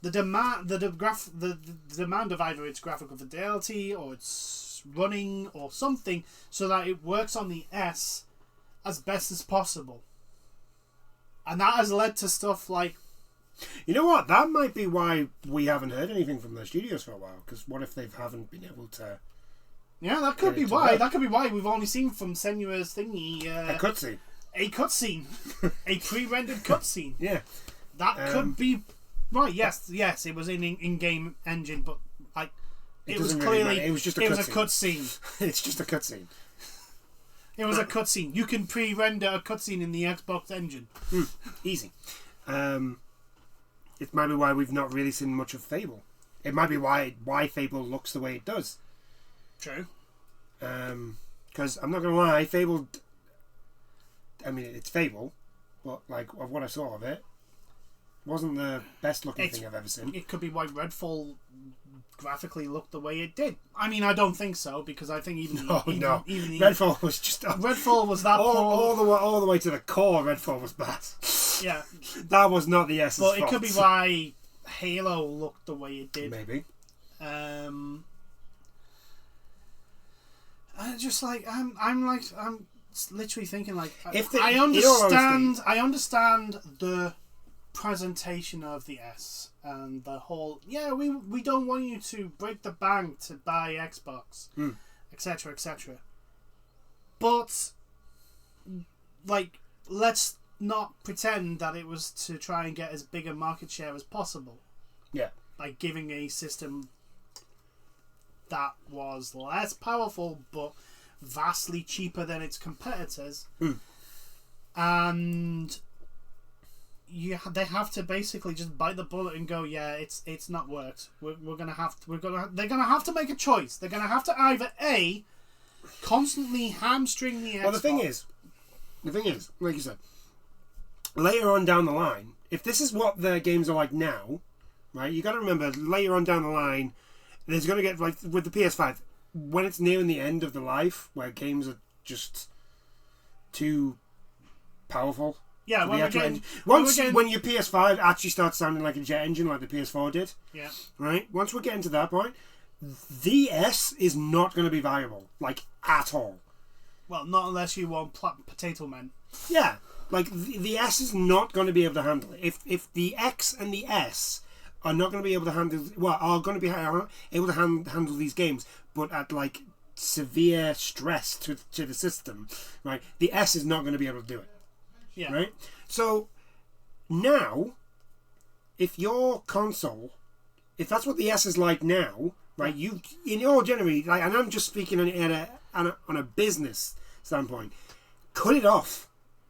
the demand the demand of either its graphical fidelity or its running or something, so that it works on the S as best as possible. And that has led to stuff like... You know what? That might be why we haven't heard anything from the studios for a while. Because what if they haven't been able to... Yeah, that could be why. That could be why we've only seen from Senua's thingy... a cutscene. A cutscene. A pre-rendered cutscene. Yeah. That could be... Right, yes, it was in in-game engine, but it was clearly... Really, it was just a cutscene. It's just a cutscene. It was a cutscene. You can pre-render a cutscene in the Xbox engine. Easy. It might be why we've not really seen much of Fable. It might be why Fable looks the way it does. True. Because I'm not going to lie, Fable... I mean, it's Fable, but of what I saw of it, wasn't the best looking thing I've ever seen. It could be why Redfall graphically looked the way it did. I mean, I don't think so, because I think even Redfall was just Redfall was that all the way to the core. Redfall was bad. Yeah, that was not the essence. But it could be why Halo looked the way it did. Maybe. I'm literally thinking I understand the presentation of the S and the whole we don't want you to break the bank to buy Xbox, etc., but let's not pretend that it was to try and get as big a market share as possible. Yeah, by giving a system that was less powerful but vastly cheaper than its competitors, and they have to basically just bite the bullet and go, it's not worked. They're gonna have to make a choice. They're gonna have to either A, constantly hamstring the Xbox. Well, the thing is, like you said, later on down the line, if this is what their games are like now, right? You got to remember, later on down the line, there's gonna get with the PS5 when it's nearing the end of the life, where games are just too powerful. Yeah, when your PS5 actually starts sounding like a jet engine, like the PS4 did. Yeah. Right. Once we're getting to that point, the S is not going to be viable, at all. Well, not unless you want potato men. Yeah, the S is not going to be able to handle it. If the X and the S are not going to be able to handle, are going to be able to handle these games, but at severe stress to the system, right? The S is not going to be able to do it. Yeah. Right? So, now, if your console, if that's what the S is like now, right, you, in your generally, and I'm just speaking on a business standpoint, cut it off.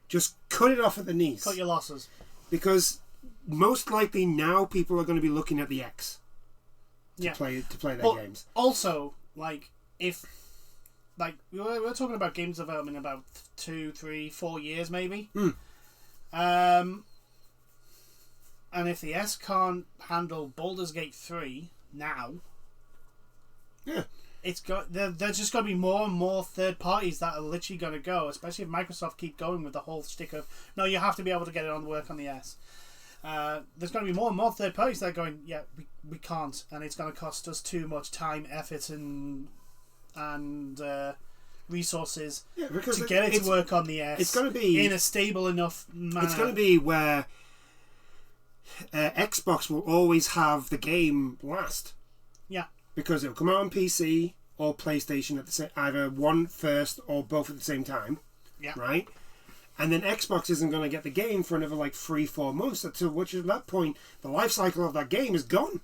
Just cut it off at the knees. Cut your losses. Because most likely now people are going to be looking at the X to play their games. Also, if... we're talking about games development in about 2, 3, 4 years, maybe. And if the S can't handle Baldur's Gate 3 now, there's just going to be more and more third parties that are literally going to go, especially if Microsoft keep going with the whole stick of, no, you have to be able to get it on work on the S. There's going to be more and more third parties that are going, we can't, and it's going to cost us too much time, effort, and resources to get it to work on the S. It's going to be in a stable enough manner. It's going to be where Xbox will always have the game last. Yeah. Because it'll come out on PC or PlayStation at the same, either one first or both at the same time. Yeah. Right? And then Xbox isn't going to get the game for another like 3-4 months, until which at that point the life cycle of that game is gone.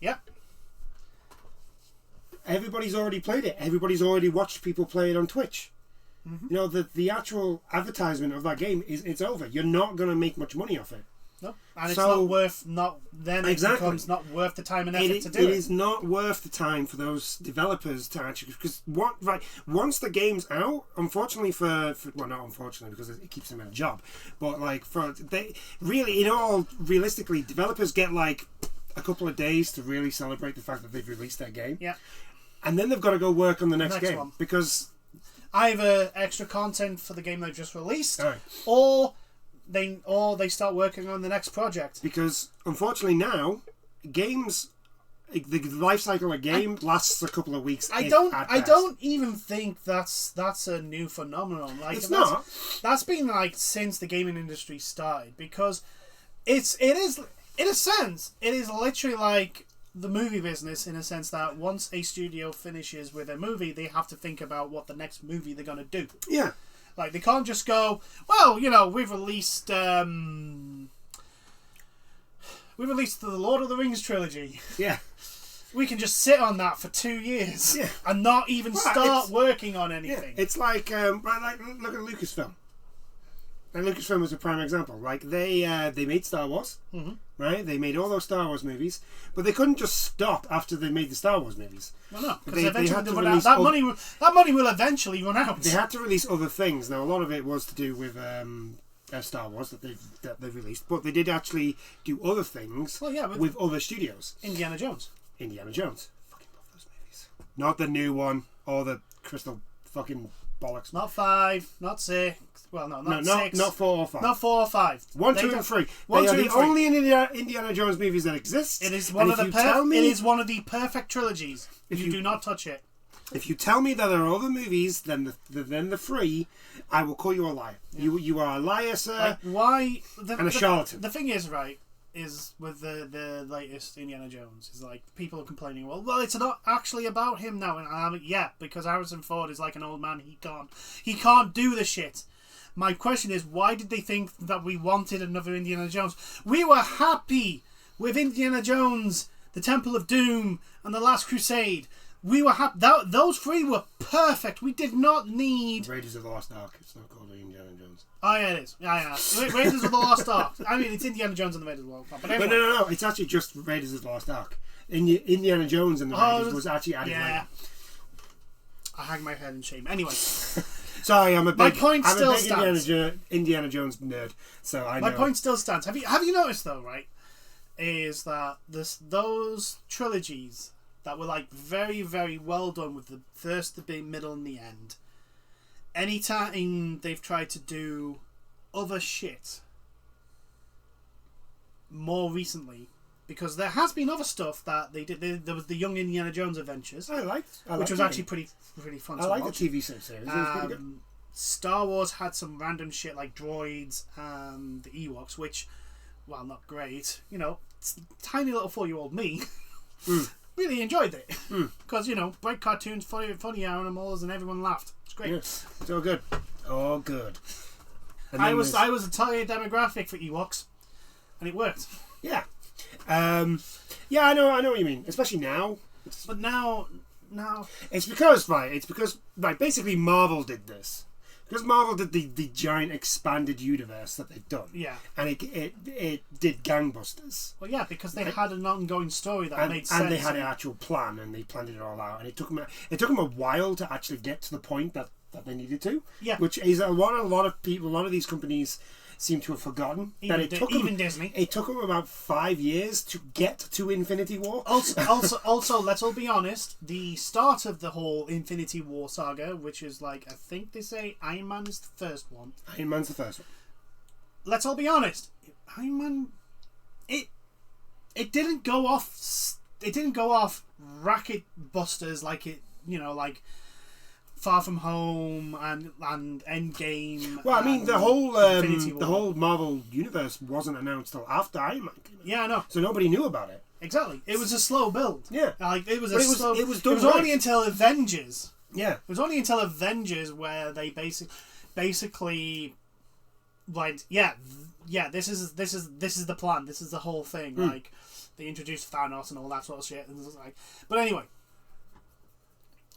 Yeah. Everybody's already played it. Everybody's already watched people play it on Twitch. Mm-hmm. You know, the actual advertisement of that game it's over. You're not going to make much money off it. No, and So- it's not worth. It becomes not worth the time and effort to do it. It is not worth the time for those developers to actually, because once the game's out, unfortunately for well, not unfortunately because it keeps them in a job, but like realistically, developers get like a couple of days to really celebrate the fact that they've released their game. Yeah. And then they've got to go work on the next game one. because Either extra content for the game they've just released, Right. or they start working on the next project. Because unfortunately now, games, the life cycle of a game lasts a couple of weeks. I at don't best. even think that's a new phenomenon. Like It's not. That's been like since the gaming industry started, because it is in a sense it is literally like the movie business, in a sense that once a studio finishes with a movie, they have to think about what the next movie they're going to do. Yeah. Like, they can't just go, well, we've released the Lord of the Rings trilogy. Yeah. We can just sit on that for 2 years and not even start working on anything. Yeah. It's like look at Lucasfilm. And Lucasfilm was a prime example. Like they made Star Wars, right? They made all those Star Wars movies, but they couldn't just stop after they made the Star Wars movies. Well, no, because They eventually had to they'll run out. release That money will eventually run out. They had to release other things. Now a lot of it was to do with Star Wars that they've released, but they did actually do other things. Well, yeah, with other studios. Indiana Jones. Fucking love those movies. Not the new one or the crystal fucking bollocks. Not 5, not 6. Well, not 6. Not 4 or 5. Not 4 or 5. 1, 2, and 3. One, They are two, the and three. only Indiana Jones movies that exist. It is And one if of you the tell me- it is one of the perfect trilogies. If You you- do not touch it. If you tell me that there are other movies than the 3, I will call you a liar. Yeah. You are a liar, sir. Like, why? And a charlatan. The thing is, right, is with the latest Indiana Jones, is like people are complaining. Well, it's not actually about him now, and I'm like, yeah, because Harrison Ford is like an old man. He can't do the shit. My question is, why did they think that we wanted another Indiana Jones? We were happy with Indiana Jones, The Temple of Doom, and The Last Crusade. We were happy. Those 3 were perfect. We did not need... Raiders of the Lost Ark. It's not called Indiana Jones. Oh, yeah, it is. Yeah. Raiders of the Lost Ark. I mean, it's Indiana Jones and the Raiders of the Lost Ark. But anyway. No. It's actually just Raiders of the Lost Ark. Indiana Jones and the Raiders was actually added later. I hang my head in shame. Anyway. Sorry, I'm a big stands. Indiana Jones nerd, so I know. My point still stands. Have you noticed though, right? Is that those trilogies that were like very, very well done with the first, the big, middle, and the end. Anytime they've tried to do other shit more recently, because there has been other stuff that they did. There was the Young Indiana Jones Adventures, which was actually pretty fun to watch. I like the TV series. It was pretty good. Star Wars had some random shit like droids and the Ewoks, which, while not great, tiny little 4-year-old me really enjoyed it because bright cartoons, funny animals, and everyone laughed. It's great. Yes, it's all good. All good. And I was a target demographic for Ewoks, and it worked. Yeah. Yeah, I know what you mean. Especially now. But now, it's because basically Marvel did this. Because Marvel did the giant expanded universe that they've done. Yeah. And it did gangbusters. Well, yeah, because they had an ongoing story that made sense. And they had an actual plan, and they planned it all out. And it took them a while to actually get to the point that they needed to. Yeah. Which is a lot of people, a lot of these companies seem to have forgotten that Even Disney. It took them about 5 years to get to Infinity War. Also, let's all be honest. The start of the whole Infinity War saga, which is like, I think they say Iron Man is the first one. Iron Man's the first one. Let's all be honest. Iron Man, it didn't go off. It didn't go off racket busters like it. Like Far From Home and Endgame. Well, I mean, the whole Marvel universe wasn't announced till after Iron Man came out. Yeah, I know. So nobody knew about it. Exactly. It was a slow build. Yeah. Like it was But slow. it was done It was right. only until Avengers. Yeah. It was only until Avengers where they basically like this is the plan. This is the whole thing. Like they introduced Thanos and all that sort of shit. And it's like, but anyway,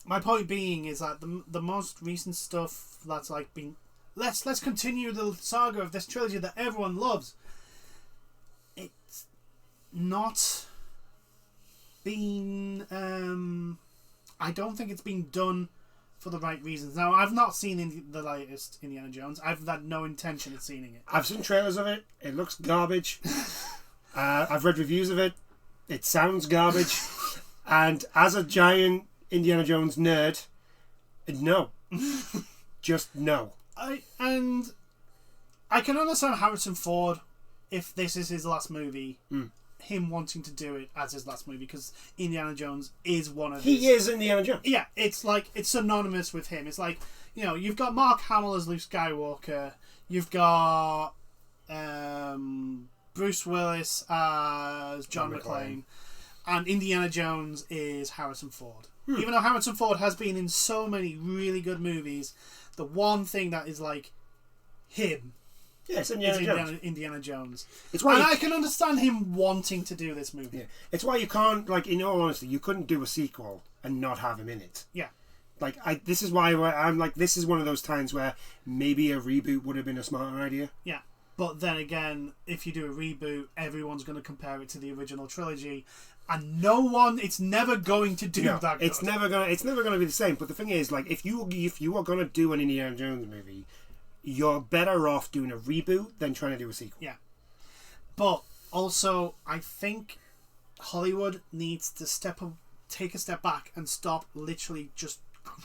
my point being is that the most recent stuff that's like been let's continue the saga of this trilogy that everyone loves. It's not been. I don't think it's been done for the right reasons. Now, I've not seen the latest Indiana Jones. I've had no intention of seeing it. I've seen trailers of it. It looks garbage. I've read reviews of it. It sounds garbage. And as a giant Indiana Jones nerd, no. Just no. I can understand Harrison Ford if this is his last movie. Him wanting to do it as his last movie because Indiana Jones is one of his... He is Indiana Jones. Yeah, it's like it's synonymous with him. It's like, you know, you've got Mark Hamill as Luke Skywalker, you've got Bruce Willis as John McClane, and Indiana Jones is Harrison Ford. Even though Harrison Ford has been in so many really good movies, the one thing that is like him. Yes, Indiana Jones. It's why I can understand him wanting to do this movie. Yeah. It's why you can't, like, in all honesty, you couldn't do a sequel and not have him in it. Yeah. Like, this is why I'm like, this is one of those times where maybe a reboot would have been a smarter idea. Yeah. But then again, if you do a reboot, everyone's going to compare it to the original trilogy, and it's never going to do that. It's never gonna be the same. But the thing is, like, if you are gonna do an Indiana Jones movie, you're better off doing a reboot than trying to do a sequel. Yeah. But also, I think Hollywood needs to take a step back and stop literally just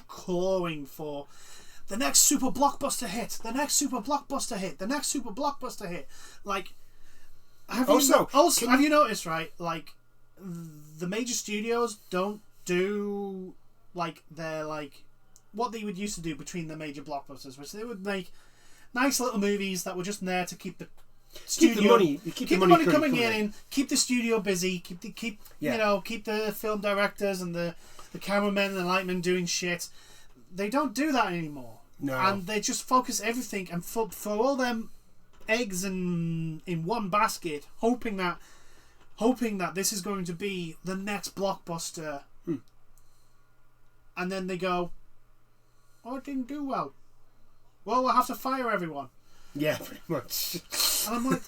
clawing for the next super blockbuster hit, the next super blockbuster hit, the next super blockbuster hit. Like, have you noticed, right? Like, the major studios don't do like their like what they would used to do between the major blockbusters, which they would make nice little movies that were just there to keep the studio keep the money coming in, keep the studio busy, keep the film directors and the cameramen and the lightmen doing shit. They don't do that anymore. No. And they just focus everything and throw all them eggs in one basket, hoping that this is going to be the next blockbuster. And then they go, oh, it didn't do well. Well, we'll have to fire everyone. Yeah, pretty much. And I'm like,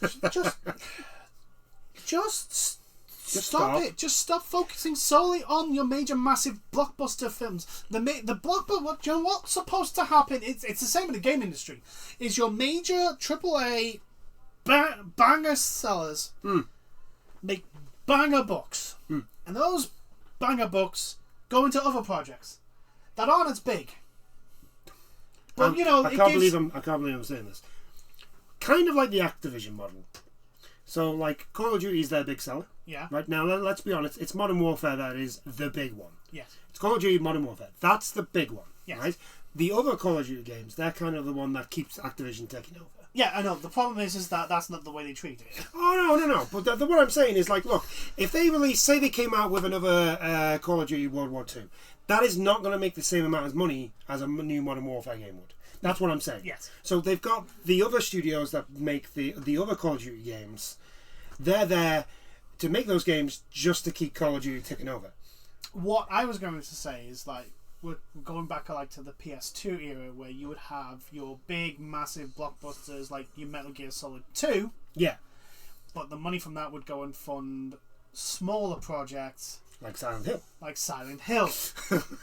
just stop it. Just stop focusing solely on your major, massive blockbuster films. The blockbuster. You know what's supposed to happen? It's the same in the game industry. Is your major AAA banger sellers make banger books, and those banger books go into other projects that aren't as big. But I can't believe I'm saying this. Kind of like the Activision model. So, like, Call of Duty is their big seller. Yeah. Right now, let's be honest. It's Modern Warfare that is the big one. Yes. It's Call of Duty Modern Warfare. That's the big one. Yes. Right. The other Call of Duty games, they're kind of the one that keeps Activision taking over. Yeah, I know. The problem is that that's not the way they treat it. Oh, no. But what I'm saying is, like, look, if they say they came out with another Call of Duty World War II, that is not going to make the same amount of money as a new Modern Warfare game would. That's what I'm saying. Yes. So they've got the other studios that make the other Call of Duty games. They're there to make those games just to keep Call of Duty ticking over. What I was going to say is, like, we're going back like to the PS2 era where you would have your big, massive blockbusters like your Metal Gear Solid 2. Yeah. But the money from that would go and fund smaller projects. Like Silent Hill.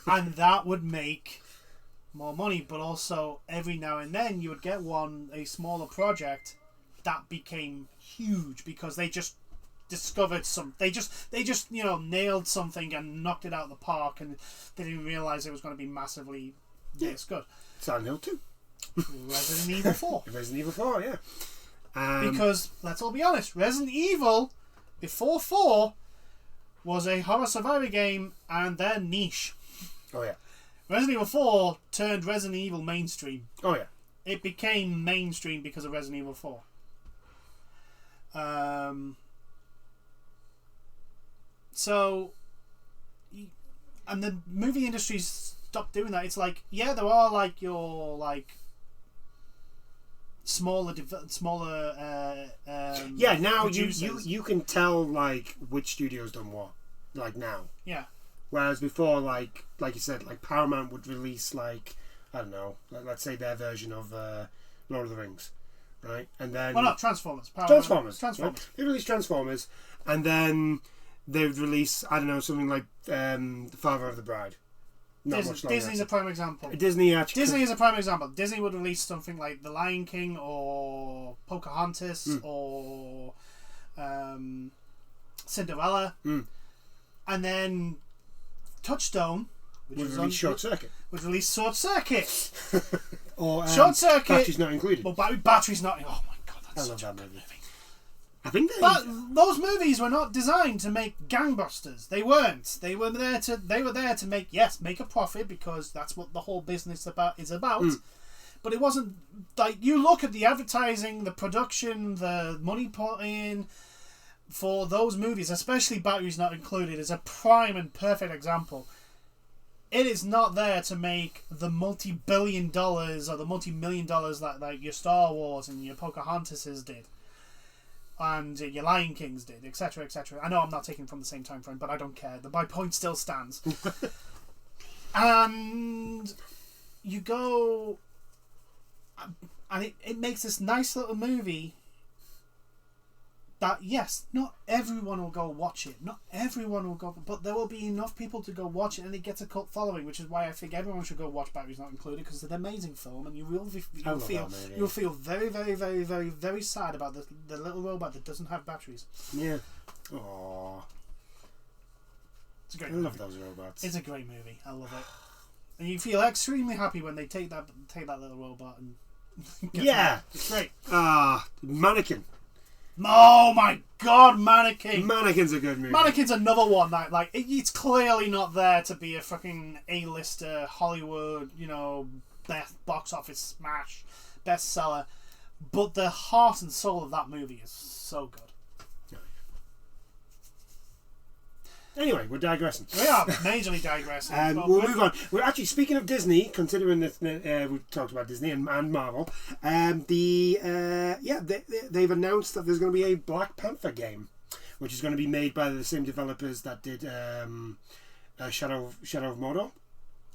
And that would make more money. But also, every now and then, you would get a smaller project that became huge because they just discovered they just nailed something and knocked it out of the park, and they didn't realize it was going to be massively this good. Silent Hill 2. Resident Evil 4. Resident Evil 4, yeah. Because let's all be honest, Resident Evil before 4 was a horror survivor game, and they're niche. Oh yeah. Resident Evil 4 turned Resident Evil mainstream. Oh yeah. It became mainstream because of Resident Evil 4. So, and the movie industry's stopped doing that. It's like, yeah, there are like your like smaller. Yeah, now producers. you can tell like which studio's done what, like now. Yeah. Whereas before, like you said, like Paramount would release like, I don't know, let's say their version of Lord of the Rings, right? And then Well, not Transformers. Transformers. Transformers. Right? They release Transformers, and then they would release, I don't know, something like The Father of the Bride. Not much longer. Disney's a prime example. Disney actually. Disney is a prime example. Disney would release something like The Lion King or Pocahontas or Cinderella, and then Touchstone, which would was release Short Circuit. would release Short Circuit. Or Short Circuit. Batteries Not Included. Well, batteries not. Oh my god, I that's love such a that good movie. movie. I think But those movies were not designed to make gangbusters. They weren't. They were there to make a profit, because that's what the whole business is about. But it wasn't like, you look at the advertising, the production, the money put in for those movies, especially Batteries Not Included, is a prime and perfect example. It is not there to make the multi-billion dollars or the multi-million dollars that like your Star Wars and your Pocahontases did. And your Lion Kings did, etc., etc. I know I'm not taking from the same time frame, but I don't care. My point still stands. And you go, and it makes this nice little movie that, yes, not everyone will go watch it. Not everyone will go, but there will be enough people to go watch it, and it gets a cult following, which is why I think everyone should go watch Batteries Not Included, because it's an amazing film, and you'll feel very, very, very, very, very sad about the little robot that doesn't have batteries. Yeah. Aww. It's a great I movie. love those robots. It's a great movie. I love it. And you feel extremely happy when they take that little robot and yeah. It's great. Mannequin. Oh my god, Mannequin! Mannequin's a good movie. Mannequin's another one that, like, it's clearly not there to be a fucking A-lister Hollywood, best box office smash, bestseller, but the heart and soul of that movie is so good. Anyway, we're digressing. We are majorly digressing. We'll move on. We're actually, speaking of Disney, considering that we've talked about Disney and Marvel, they've announced that there's going to be a Black Panther game, which is going to be made by the same developers that did Shadow of Mordor.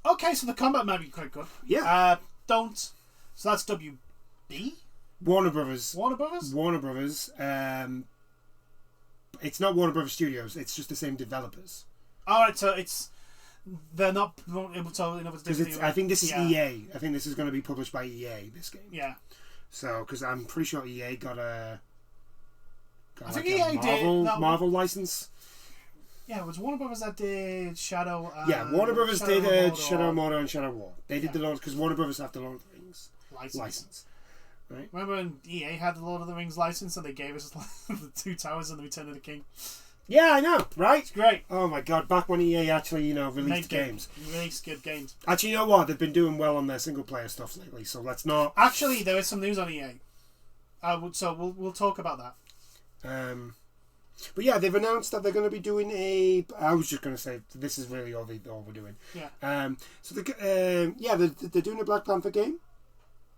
Okay, so the combat might be quite good. Yeah. So that's WB? Warner Brothers. Warner Brothers? It's not Warner Brothers Studios. It's just the same developers. All right, so they're not able to. Because I think this is EA. I think this is going to be published by EA. This game. Yeah. So, because I'm pretty sure EA got a Marvel license. Yeah, it was Warner Brothers that did Shadow. Warner Brothers did Shadow of Mordor and Shadow War. They did the Lord, because Warner Brothers have the Lord of the Rings license. Right. Remember when EA had the Lord of the Rings license and they gave us the Two Towers and the Return of the King? Yeah, I know, right? It's great. Oh my god, back when EA actually, released games. Released good games. Actually, you know what? They've been doing well on their single player stuff lately, so let's not... Actually, there is some news on EA. So we'll talk about that. But yeah, they've announced that they're going to be doing I was just going to say, this is really all we're doing. Yeah. So they're doing a Black Panther game,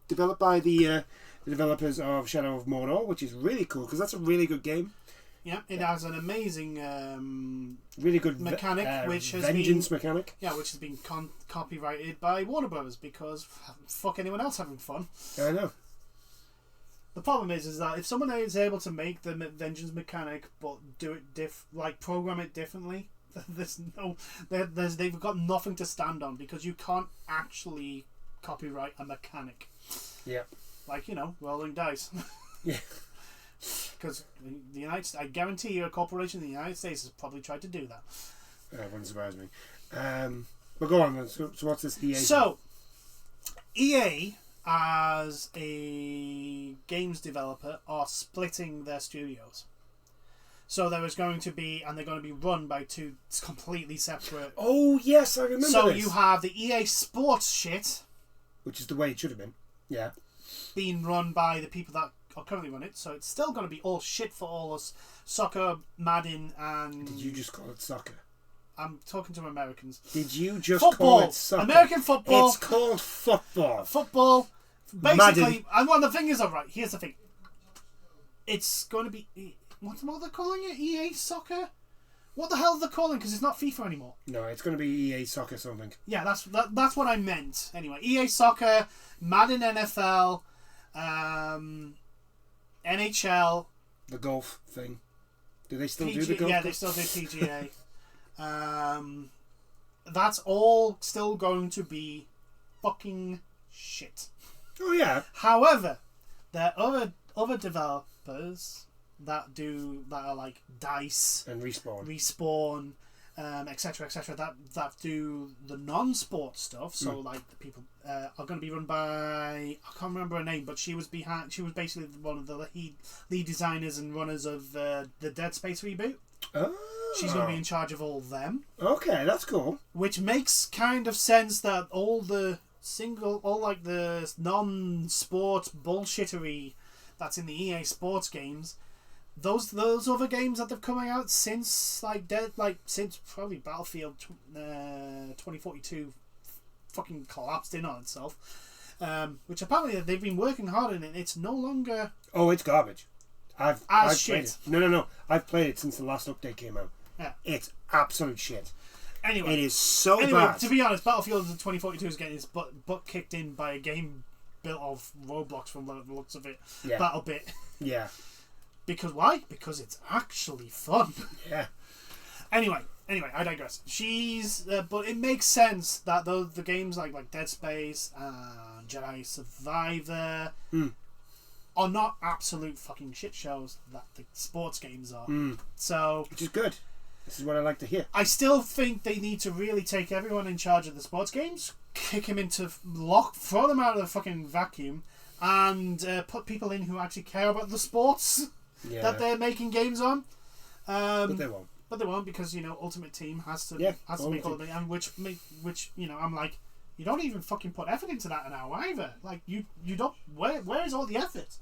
developed by the developers of Shadow of Mordor, which is really cool because that's a really good game. Yeah, it has an amazing, really good mechanic, which has vengeance mechanic. Yeah, which has been copyrighted by Warner Brothers because fuck anyone else having fun. I know. The problem is that if someone is able to make the vengeance mechanic but do it program it differently, they've got nothing to stand on because you can't actually copyright a mechanic. Yeah. Like, rolling dice. Yeah. Because the United States, I guarantee you, a corporation in the United States has probably tried to do that. That wouldn't surprise me. But go on then. So what's this EA? So, EA, as a games developer, are splitting their studios. So there is going to be, and they're going to be run by two completely separate. Oh yes, I remember. So this. you have the EA Sports shit, which is the way it should have been. Yeah. Being run by the people that currently run it, so it's still going to be all shit for all us soccer, Madden, and... Did you just call it soccer? I'm talking to Americans. Did you just football. call it soccer? American football. It's called football. Football. Basically, Madden. and well, the thing is, alright, here's the thing. It's going to be... What are they calling it? EA Soccer? What the hell are they calling? Because it's not FIFA anymore. No, it's going to be EA Soccer something. Yeah, that's what I meant. Anyway, EA Soccer, Madden NFL, NHL. The golf thing. Do they still do the golf? Yeah, they still do PGA. That's all still going to be fucking shit. Oh, yeah. However, there are other developers that are like DICE And Respawn, etc., that do the non-sport stuff. So like the people are going to be run by, I can't remember her name, but she was basically one of the lead designers and runners of the Dead Space reboot. Oh. She's going to be in charge of all of them. Okay, that's cool. Which makes kind of sense that all the non-sport bullshittery that's in the EA Sports games, those other games that have coming out since since probably Battlefield 2042 fucking collapsed in on itself, which apparently they've been working hard on it. It's no longer... Oh, it's garbage. I've played shit. it. No. I've played it since the last update came out. Yeah. It's absolute shit. Anyway, it is so bad. To be honest, Battlefield 2042 is getting its butt kicked in by a game built of Roblox from the looks of it. Yeah. BattleBit. Yeah. Because why? Because it's actually fun. Yeah. Anyway, I digress. But it makes sense that the games like Dead Space and Jedi Survivor are not absolute fucking shit shows that the sports games are. So, which is good. This is what I like to hear. I still think they need to really take everyone in charge of the sports games, kick them into throw them out of the fucking vacuum, and put people in who actually care about the sports that they're making games on. But they won't. But they won't, because Ultimate Team has to make all of it, and which I'm like, you don't even fucking put effort into that now either. Like you don't. Where is all the effort?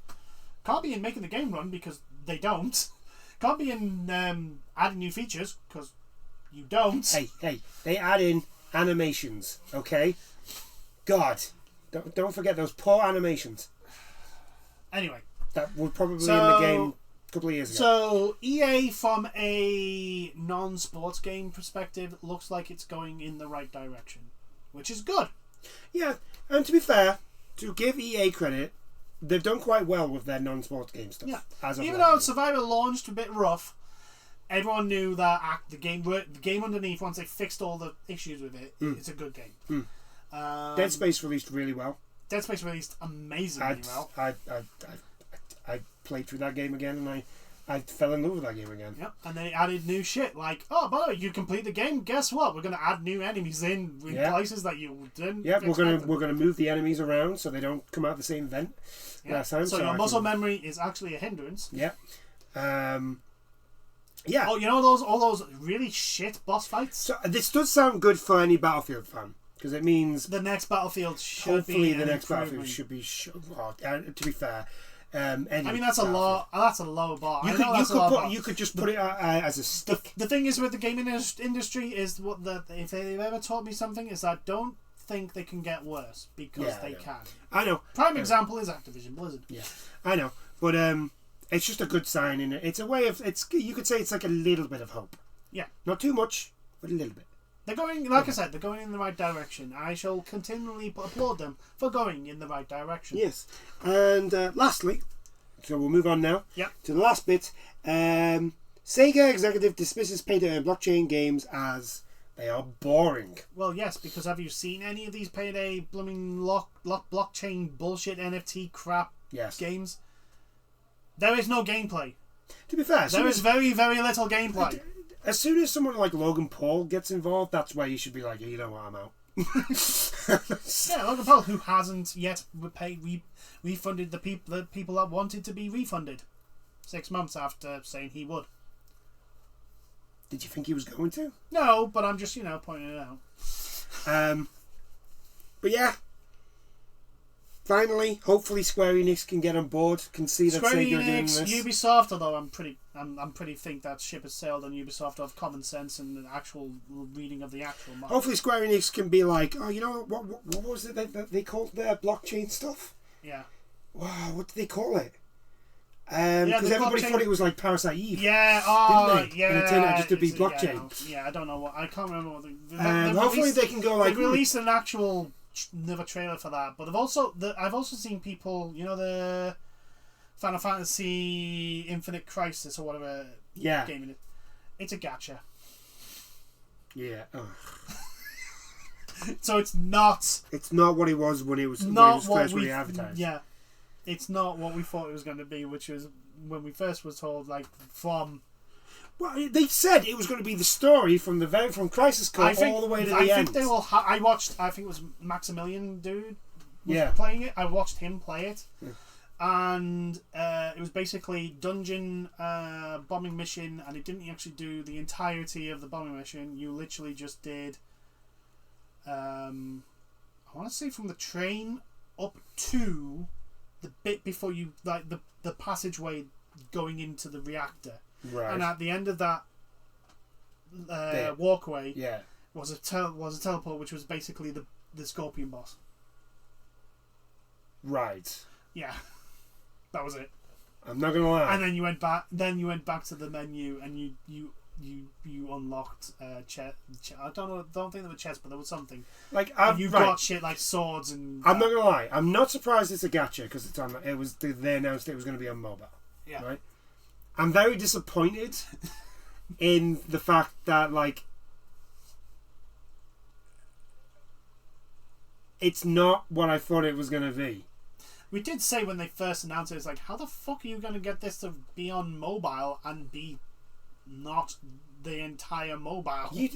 Can't be in making the game run, because they don't. Can't be in adding new features, because you don't. Hey, they add in animations, okay? God, don't forget those poor animations. Anyway, that were probably in the game a couple of years ago. So EA, from a non-sports game perspective, looks like it's going in the right direction, which is good. Yeah, and to be fair, to give EA credit, they've done quite well with their non-sports game stuff. Yeah, even though Survivor launched a bit rough, everyone knew that the game underneath, once they fixed all the issues with it, it's a good game. Dead Space released really well. Dead Space released amazingly well. I played through that game again, and I fell in love with that game again. Yep, and they added new shit like, oh, by the way, you complete the game. Guess what? We're going to add new enemies in places that you didn't. Yeah, we're gonna move the enemies around so they don't come out the same vent. Yeah. So your muscle memory is actually a hindrance. Yeah. Yeah. Oh, all those really shit boss fights. So this does sound good for any Battlefield fan, because it means the next Battlefield should hopefully be the next Battlefield should be. To be fair. I mean, that's a low bar. You could just put it as a stick. The thing is with the gaming industry is if they've ever taught me something, is that don't think they can get worse, because they can. I know. Prime example is Activision Blizzard. Yeah, I know, but it's just a good sign, and it's a way of you could say it's like a little bit of hope. Yeah, not too much, but a little bit. They're going, like I said, they're going in the right direction. I shall continually applaud them for going in the right direction. Yes. And lastly, so we'll move on now to the last bit. Sega executive dismisses payday and blockchain games as they are boring. Well, yes, because have you seen any of these payday blooming blockchain bullshit NFT crap games? There is no gameplay. To be fair, there is very, very little gameplay. As soon as someone like Logan Paul gets involved, that's where you should be like, you know what, I'm out. Yeah, Logan Paul, who hasn't yet refunded the people that wanted to be refunded 6 months after saying he would. Did you think he was going to? No, but I'm just, pointing it out. But yeah, finally, hopefully Square Enix can get on board, can see that Square Sega are doing Enix, this. Ubisoft, although I'm pretty think that ship has sailed on Ubisoft of common sense and the actual reading of the actual market. Hopefully Square Enix can be like, oh, you know what was it that they called their blockchain stuff? Yeah. Wow, what did they call it? Because everybody thought it was like Parasite Eve. Yeah, didn't they? yeah. And it turned out just to be blockchain. Yeah, I don't know what. I can't remember what. Hopefully they can go like. They've released an actual another trailer for that, but I've also seen people, you know, the Final Fantasy Infinite Crisis or whatever game it is. It's a gacha. Yeah. Ugh. So it's not. It's not what it was when it was first really advertised. Yeah. It's not what we thought it was going to be, which was when we first was told, like, from... Well, they said it was going to be the story from Crisis Core all the way to the end. I think they will... I watched... I think it was Maximilian dude was playing it. I watched him play it. Yeah. And it was basically dungeon bombing mission, and it didn't actually do the entirety of the bombing mission. You literally just did... I want to say from the train up to... the bit before you, like, the passageway going into the reactor. Right. And at the end of that walkway yeah. was a teleport, which was basically the Scorpion boss. Right. Yeah. That was it. I'm not gonna lie. And then you went back to the menu and you unlocked I don't think there were chests, but there was something. Like you got shit like swords and. I'm not gonna lie. I'm not surprised it's a gacha because it's on. It was they announced it was going to be on mobile. Yeah. Right. I'm very disappointed in the fact that like it's not what I thought it was going to be. We did say when they first announced it, it's like, how the fuck are you going to get this to be on mobile and be not the entire mobile? You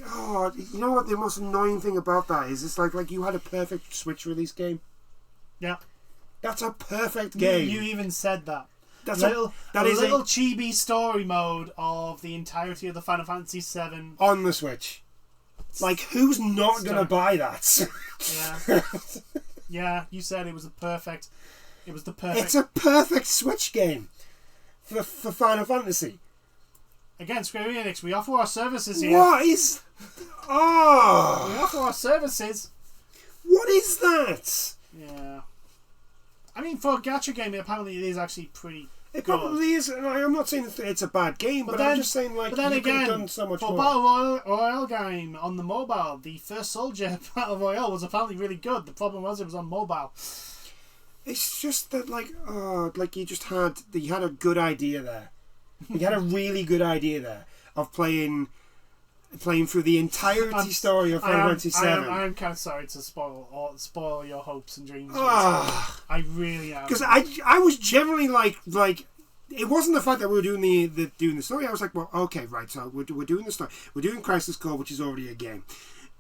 know what the most annoying thing about that is? It's like you had a perfect Switch release game. Yeah. That's a perfect game. You even said that. That's a little chibi story mode of the entirety of the Final Fantasy VII on the Switch. Like, who's not going to buy that? Yeah. Yeah, you said it was the perfect. It's a perfect Switch game for Final Fantasy. Again, Square Enix, we offer our services here. What is... Oh! We offer our services. What is that? Yeah. I mean, for a gacha game, apparently it is actually pretty It good. probably is. I'm not saying it's a bad game, but I'm just saying, like, you could have done so much more. For Battle Royale game on the mobile, the first Soldier Battle Royale was apparently really good. The problem was it was on mobile. It's just that, like you had a good idea there. You had a really good idea there of playing through the entirety story of Final Fantasy VII. I'm kind of sorry to spoil your hopes and dreams. I really am. Because I was generally like it wasn't the fact that we were doing the story. I was like, well, okay, right. So we're doing the story. We're doing Crisis Core, which is already a game,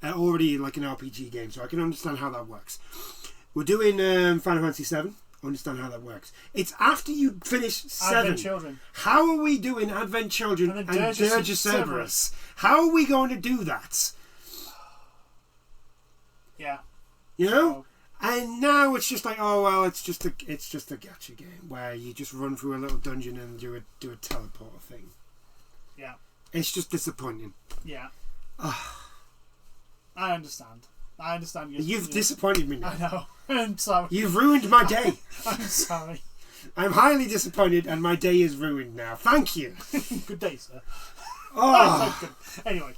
already like an RPG game. So I can understand how that works. We're doing Final Fantasy VII. I understand how that works. It's after you finish 7. Advent Children. How are we doing Advent Children and Dirge of Cerberus? How are we going to do that? Yeah. You know? And now it's just like, oh well, it's just a gacha game where you just run through a little dungeon and do a teleport thing. Yeah. It's just disappointing. Yeah. I understand. You've disappointed me now. I know. I'm sorry. You've ruined my day. I'm sorry. I'm highly disappointed and my day is ruined now. Thank you. Good day, sir. Oh. Anyway.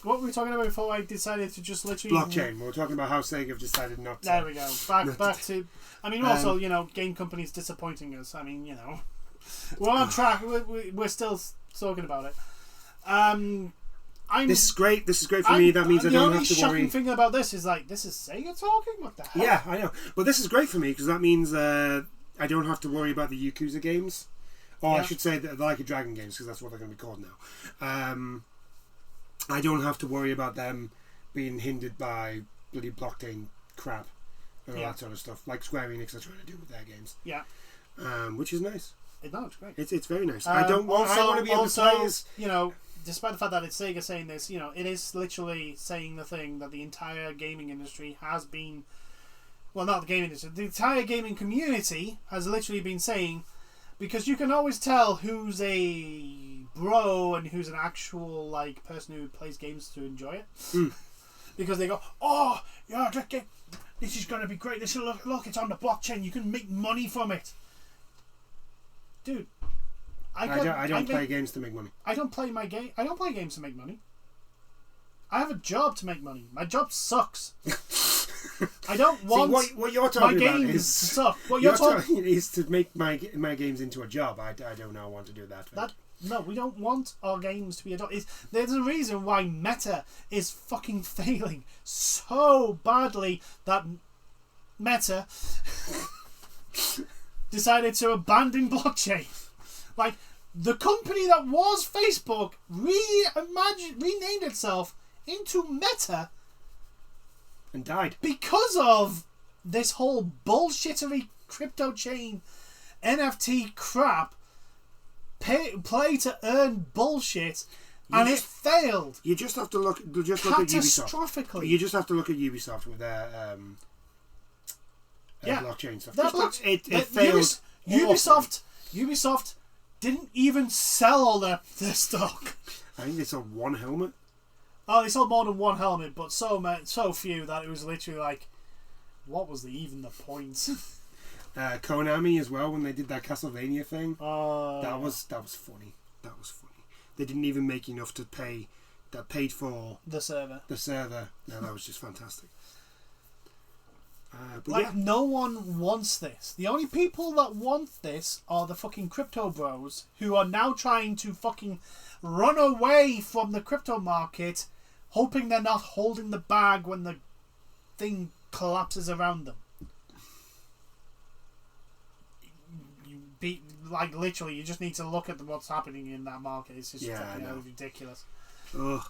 What were we talking about before I decided to just literally... Blockchain. We were talking about how Sega have decided not to... There we go. Back to... I mean, also, game companies disappointing us. I mean, we're on track. We're still talking about it. This is great. This is great for me. That means I don't have to worry. The only shocking thing about this is this is Sega talking? What the hell? Yeah, I know. But this is great for me because that means I don't have to worry about the Yakuza games. Or I should say the Like a Dragon games because that's what they're going to be called now. I don't have to worry about them being hindered by bloody blockchain crap and all that sort of stuff, like Square Enix are trying to do with their games. Yeah. Which is nice. It's great. It's very nice. I want to be able to play as... Despite the fact that it's Sega saying this, it is literally saying the thing that the entire gaming industry has been well, not the gaming industry, the entire gaming community has literally been saying, because you can always tell who's a bro and who's an actual like person who plays games to enjoy it. Because they go, oh yeah, this is going to be great. This look, it's on the blockchain. You can make money from it, dude. I don't play games to make money. I don't play games to make money. I have a job to make money. My job sucks. I don't want. See, what you're talking about is suck. What you're talking is to make my games into a job. I do not want to do that. No, we don't want our games to be a job. There's a reason why Meta is fucking failing so badly that Meta decided to abandon blockchain. Like, the company that was Facebook renamed itself into Meta and died because of this whole bullshittery crypto chain NFT crap, play to earn bullshit, and it failed. You just have to look. Just look at Ubisoft. Catastrophically. You just have to look at Ubisoft with their blockchain stuff. It failed. Ubisoft didn't even sell all their stock. I think they sold one helmet. Oh, they sold more than one helmet, but so few that it was literally like, what was even the point? Konami as well, when they did that Castlevania thing. That was funny. That was funny. They didn't even make enough to pay. That paid for the server. No, that was just fantastic. No one wants this. The only people that want this are the fucking crypto bros who are now trying to fucking run away from the crypto market, hoping they're not holding the bag when the thing collapses around them. Literally, you just need to look at what's happening in that market. It's just fucking ridiculous. Ugh.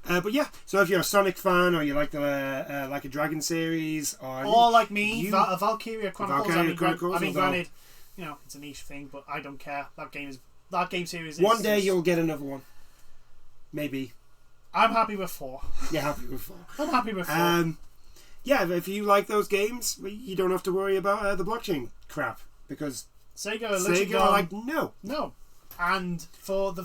But yeah, so if you're a Sonic fan, or you like the like a Dragon series, or like me, Valkyria Chronicles. Granted, it's a niche thing, but I don't care. That game series. One day you'll get another one, maybe. I'm happy with 4. You're happy with 4. I'm happy with 4. Yeah, if you like those games, you don't have to worry about the blockchain crap, because Sega are like, no. And for the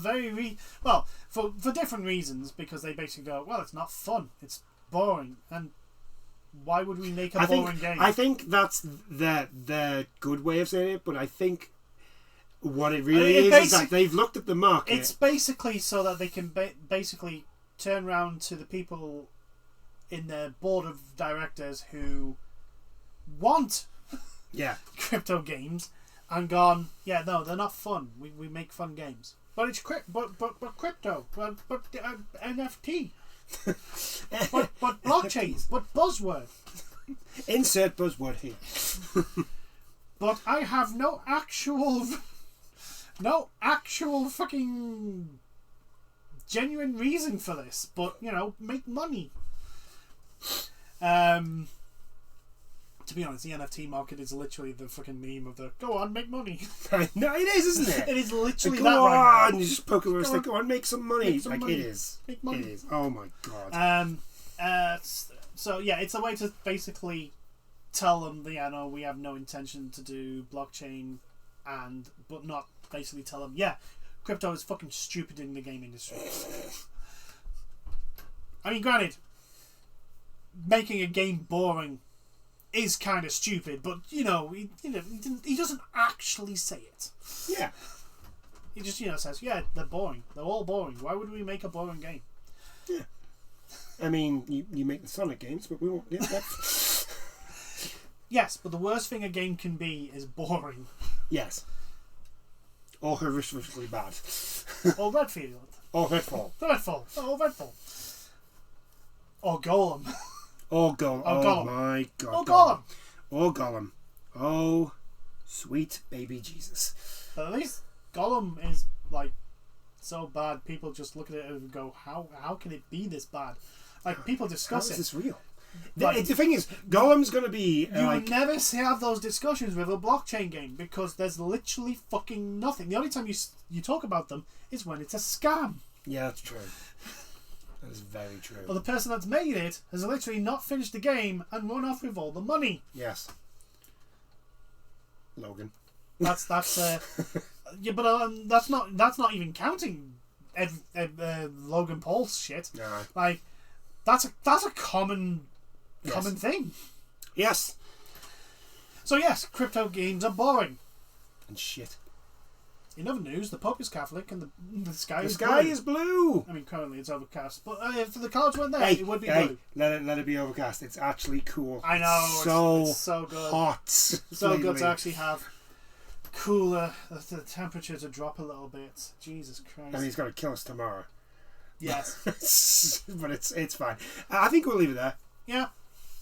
for different reasons, because they basically go, well, it's not fun, it's boring, and why would we make a boring game? I think that's the good way of saying it, but I think what it really is that they've looked at the market. It's basically so that they can basically turn around to the people in their board of directors who want crypto games and gone, no, they're not fun. We make fun games, but it's crypto, but NFT, but blockchain, but buzzword. Insert buzzword here. But I have no actual fucking genuine reason for this. But make money. To be honest, the NFT market is literally the fucking meme of the go on, make money. No, it is, isn't it? It is literally like, that go right on, now. You just poke it, like, go on, make some money. Make some money. It is. Make money. It is. Oh my god. So yeah, it's a way to basically tell them that no, we have no intention to do blockchain, but not basically tell them crypto is fucking stupid in the game industry. I mean, granted, making a game boring is kind of stupid, but he doesn't actually say it. Yeah. He just says, they're boring. They're all boring. Why would we make a boring game? Yeah. I mean, you make the Sonic games, but we won't. Yeah, that's... Yes, but the worst thing a game can be is boring. Yes. Or horrifically bad. Or Redfield. Or Redfall. Or Redfall. Or Golem. Or Golem. Oh my god. Or Golem. Or Golem. Oh, sweet baby Jesus. But at least Golem is like so bad. People just look at it and go, "How can it be this bad?" Like people discuss it. How is this real? Like, the thing is, Golem's going to be you never have those discussions with a blockchain game because there's literally fucking nothing. The only time you talk about them is when it's a scam. Yeah, that's true. That is very true. But the person that's made it has literally not finished the game and run off with all the money. Yes. Logan. That's yeah, but that's not even counting Logan Paul's shit. No. Like that's a common thing. Yes. So yes, crypto games are boring. And shit. In other news, the Pope is Catholic and the sky is blue. I mean, currently it's overcast, but if the cards weren't there, it would be blue. Let it be overcast. It's actually cool. I know. It's so good. Hot. So good to actually have cooler, the temperature to drop a little bit. Jesus Christ. I mean, he's going to kill us tomorrow. Yes. But it's fine. I think we'll leave it there. Yeah.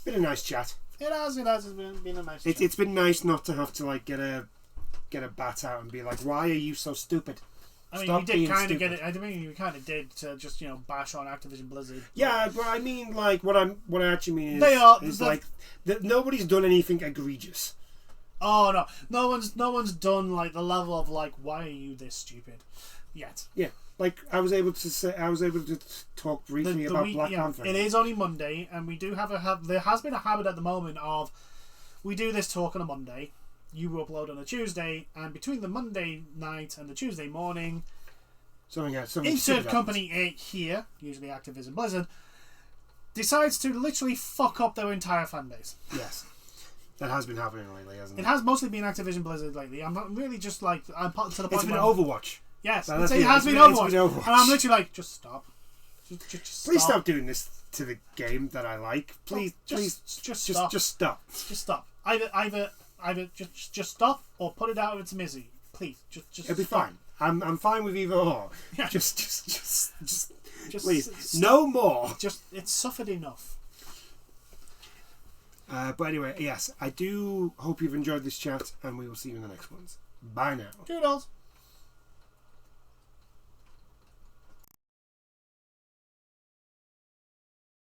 Been a nice chat. It has. It's been a nice chat. It's been nice not to have to like get a bat out and be like, why are you so stupid? I mean, Stop you did being kind of stupid. get it. I mean, you kind of did to just bash on Activision Blizzard. Yeah, but I mean, like, what I actually mean is like that nobody's done anything egregious. Oh no one's done like the level of like, why are you this stupid yet? Yeah, like I was able to talk briefly about Black Panther. It is only Monday, and we do there has been a habit at the moment of we do this talk on a Monday. You upload on a Tuesday, and between the Monday night and the Tuesday morning, something insert company A here, usually Activision Blizzard, decides to literally fuck up their entire fan base. Yes, that has been happening lately, hasn't it? It has mostly been Activision Blizzard lately. I'm not really just like to the point. It's been Overwatch. Yes, it has been Overwatch, and I'm literally like, just stop. Just please stop doing this to the game that I like. Please, just stop. Just stop. Either just stop or put it out of its misery. Please, just it'll be stop. fine. I'm fine with either or. Yeah. Just please, stop. no more. It's suffered enough. But anyway, yes, I do hope you've enjoyed this chat, and we will see you in the next ones. Bye now. Toodles.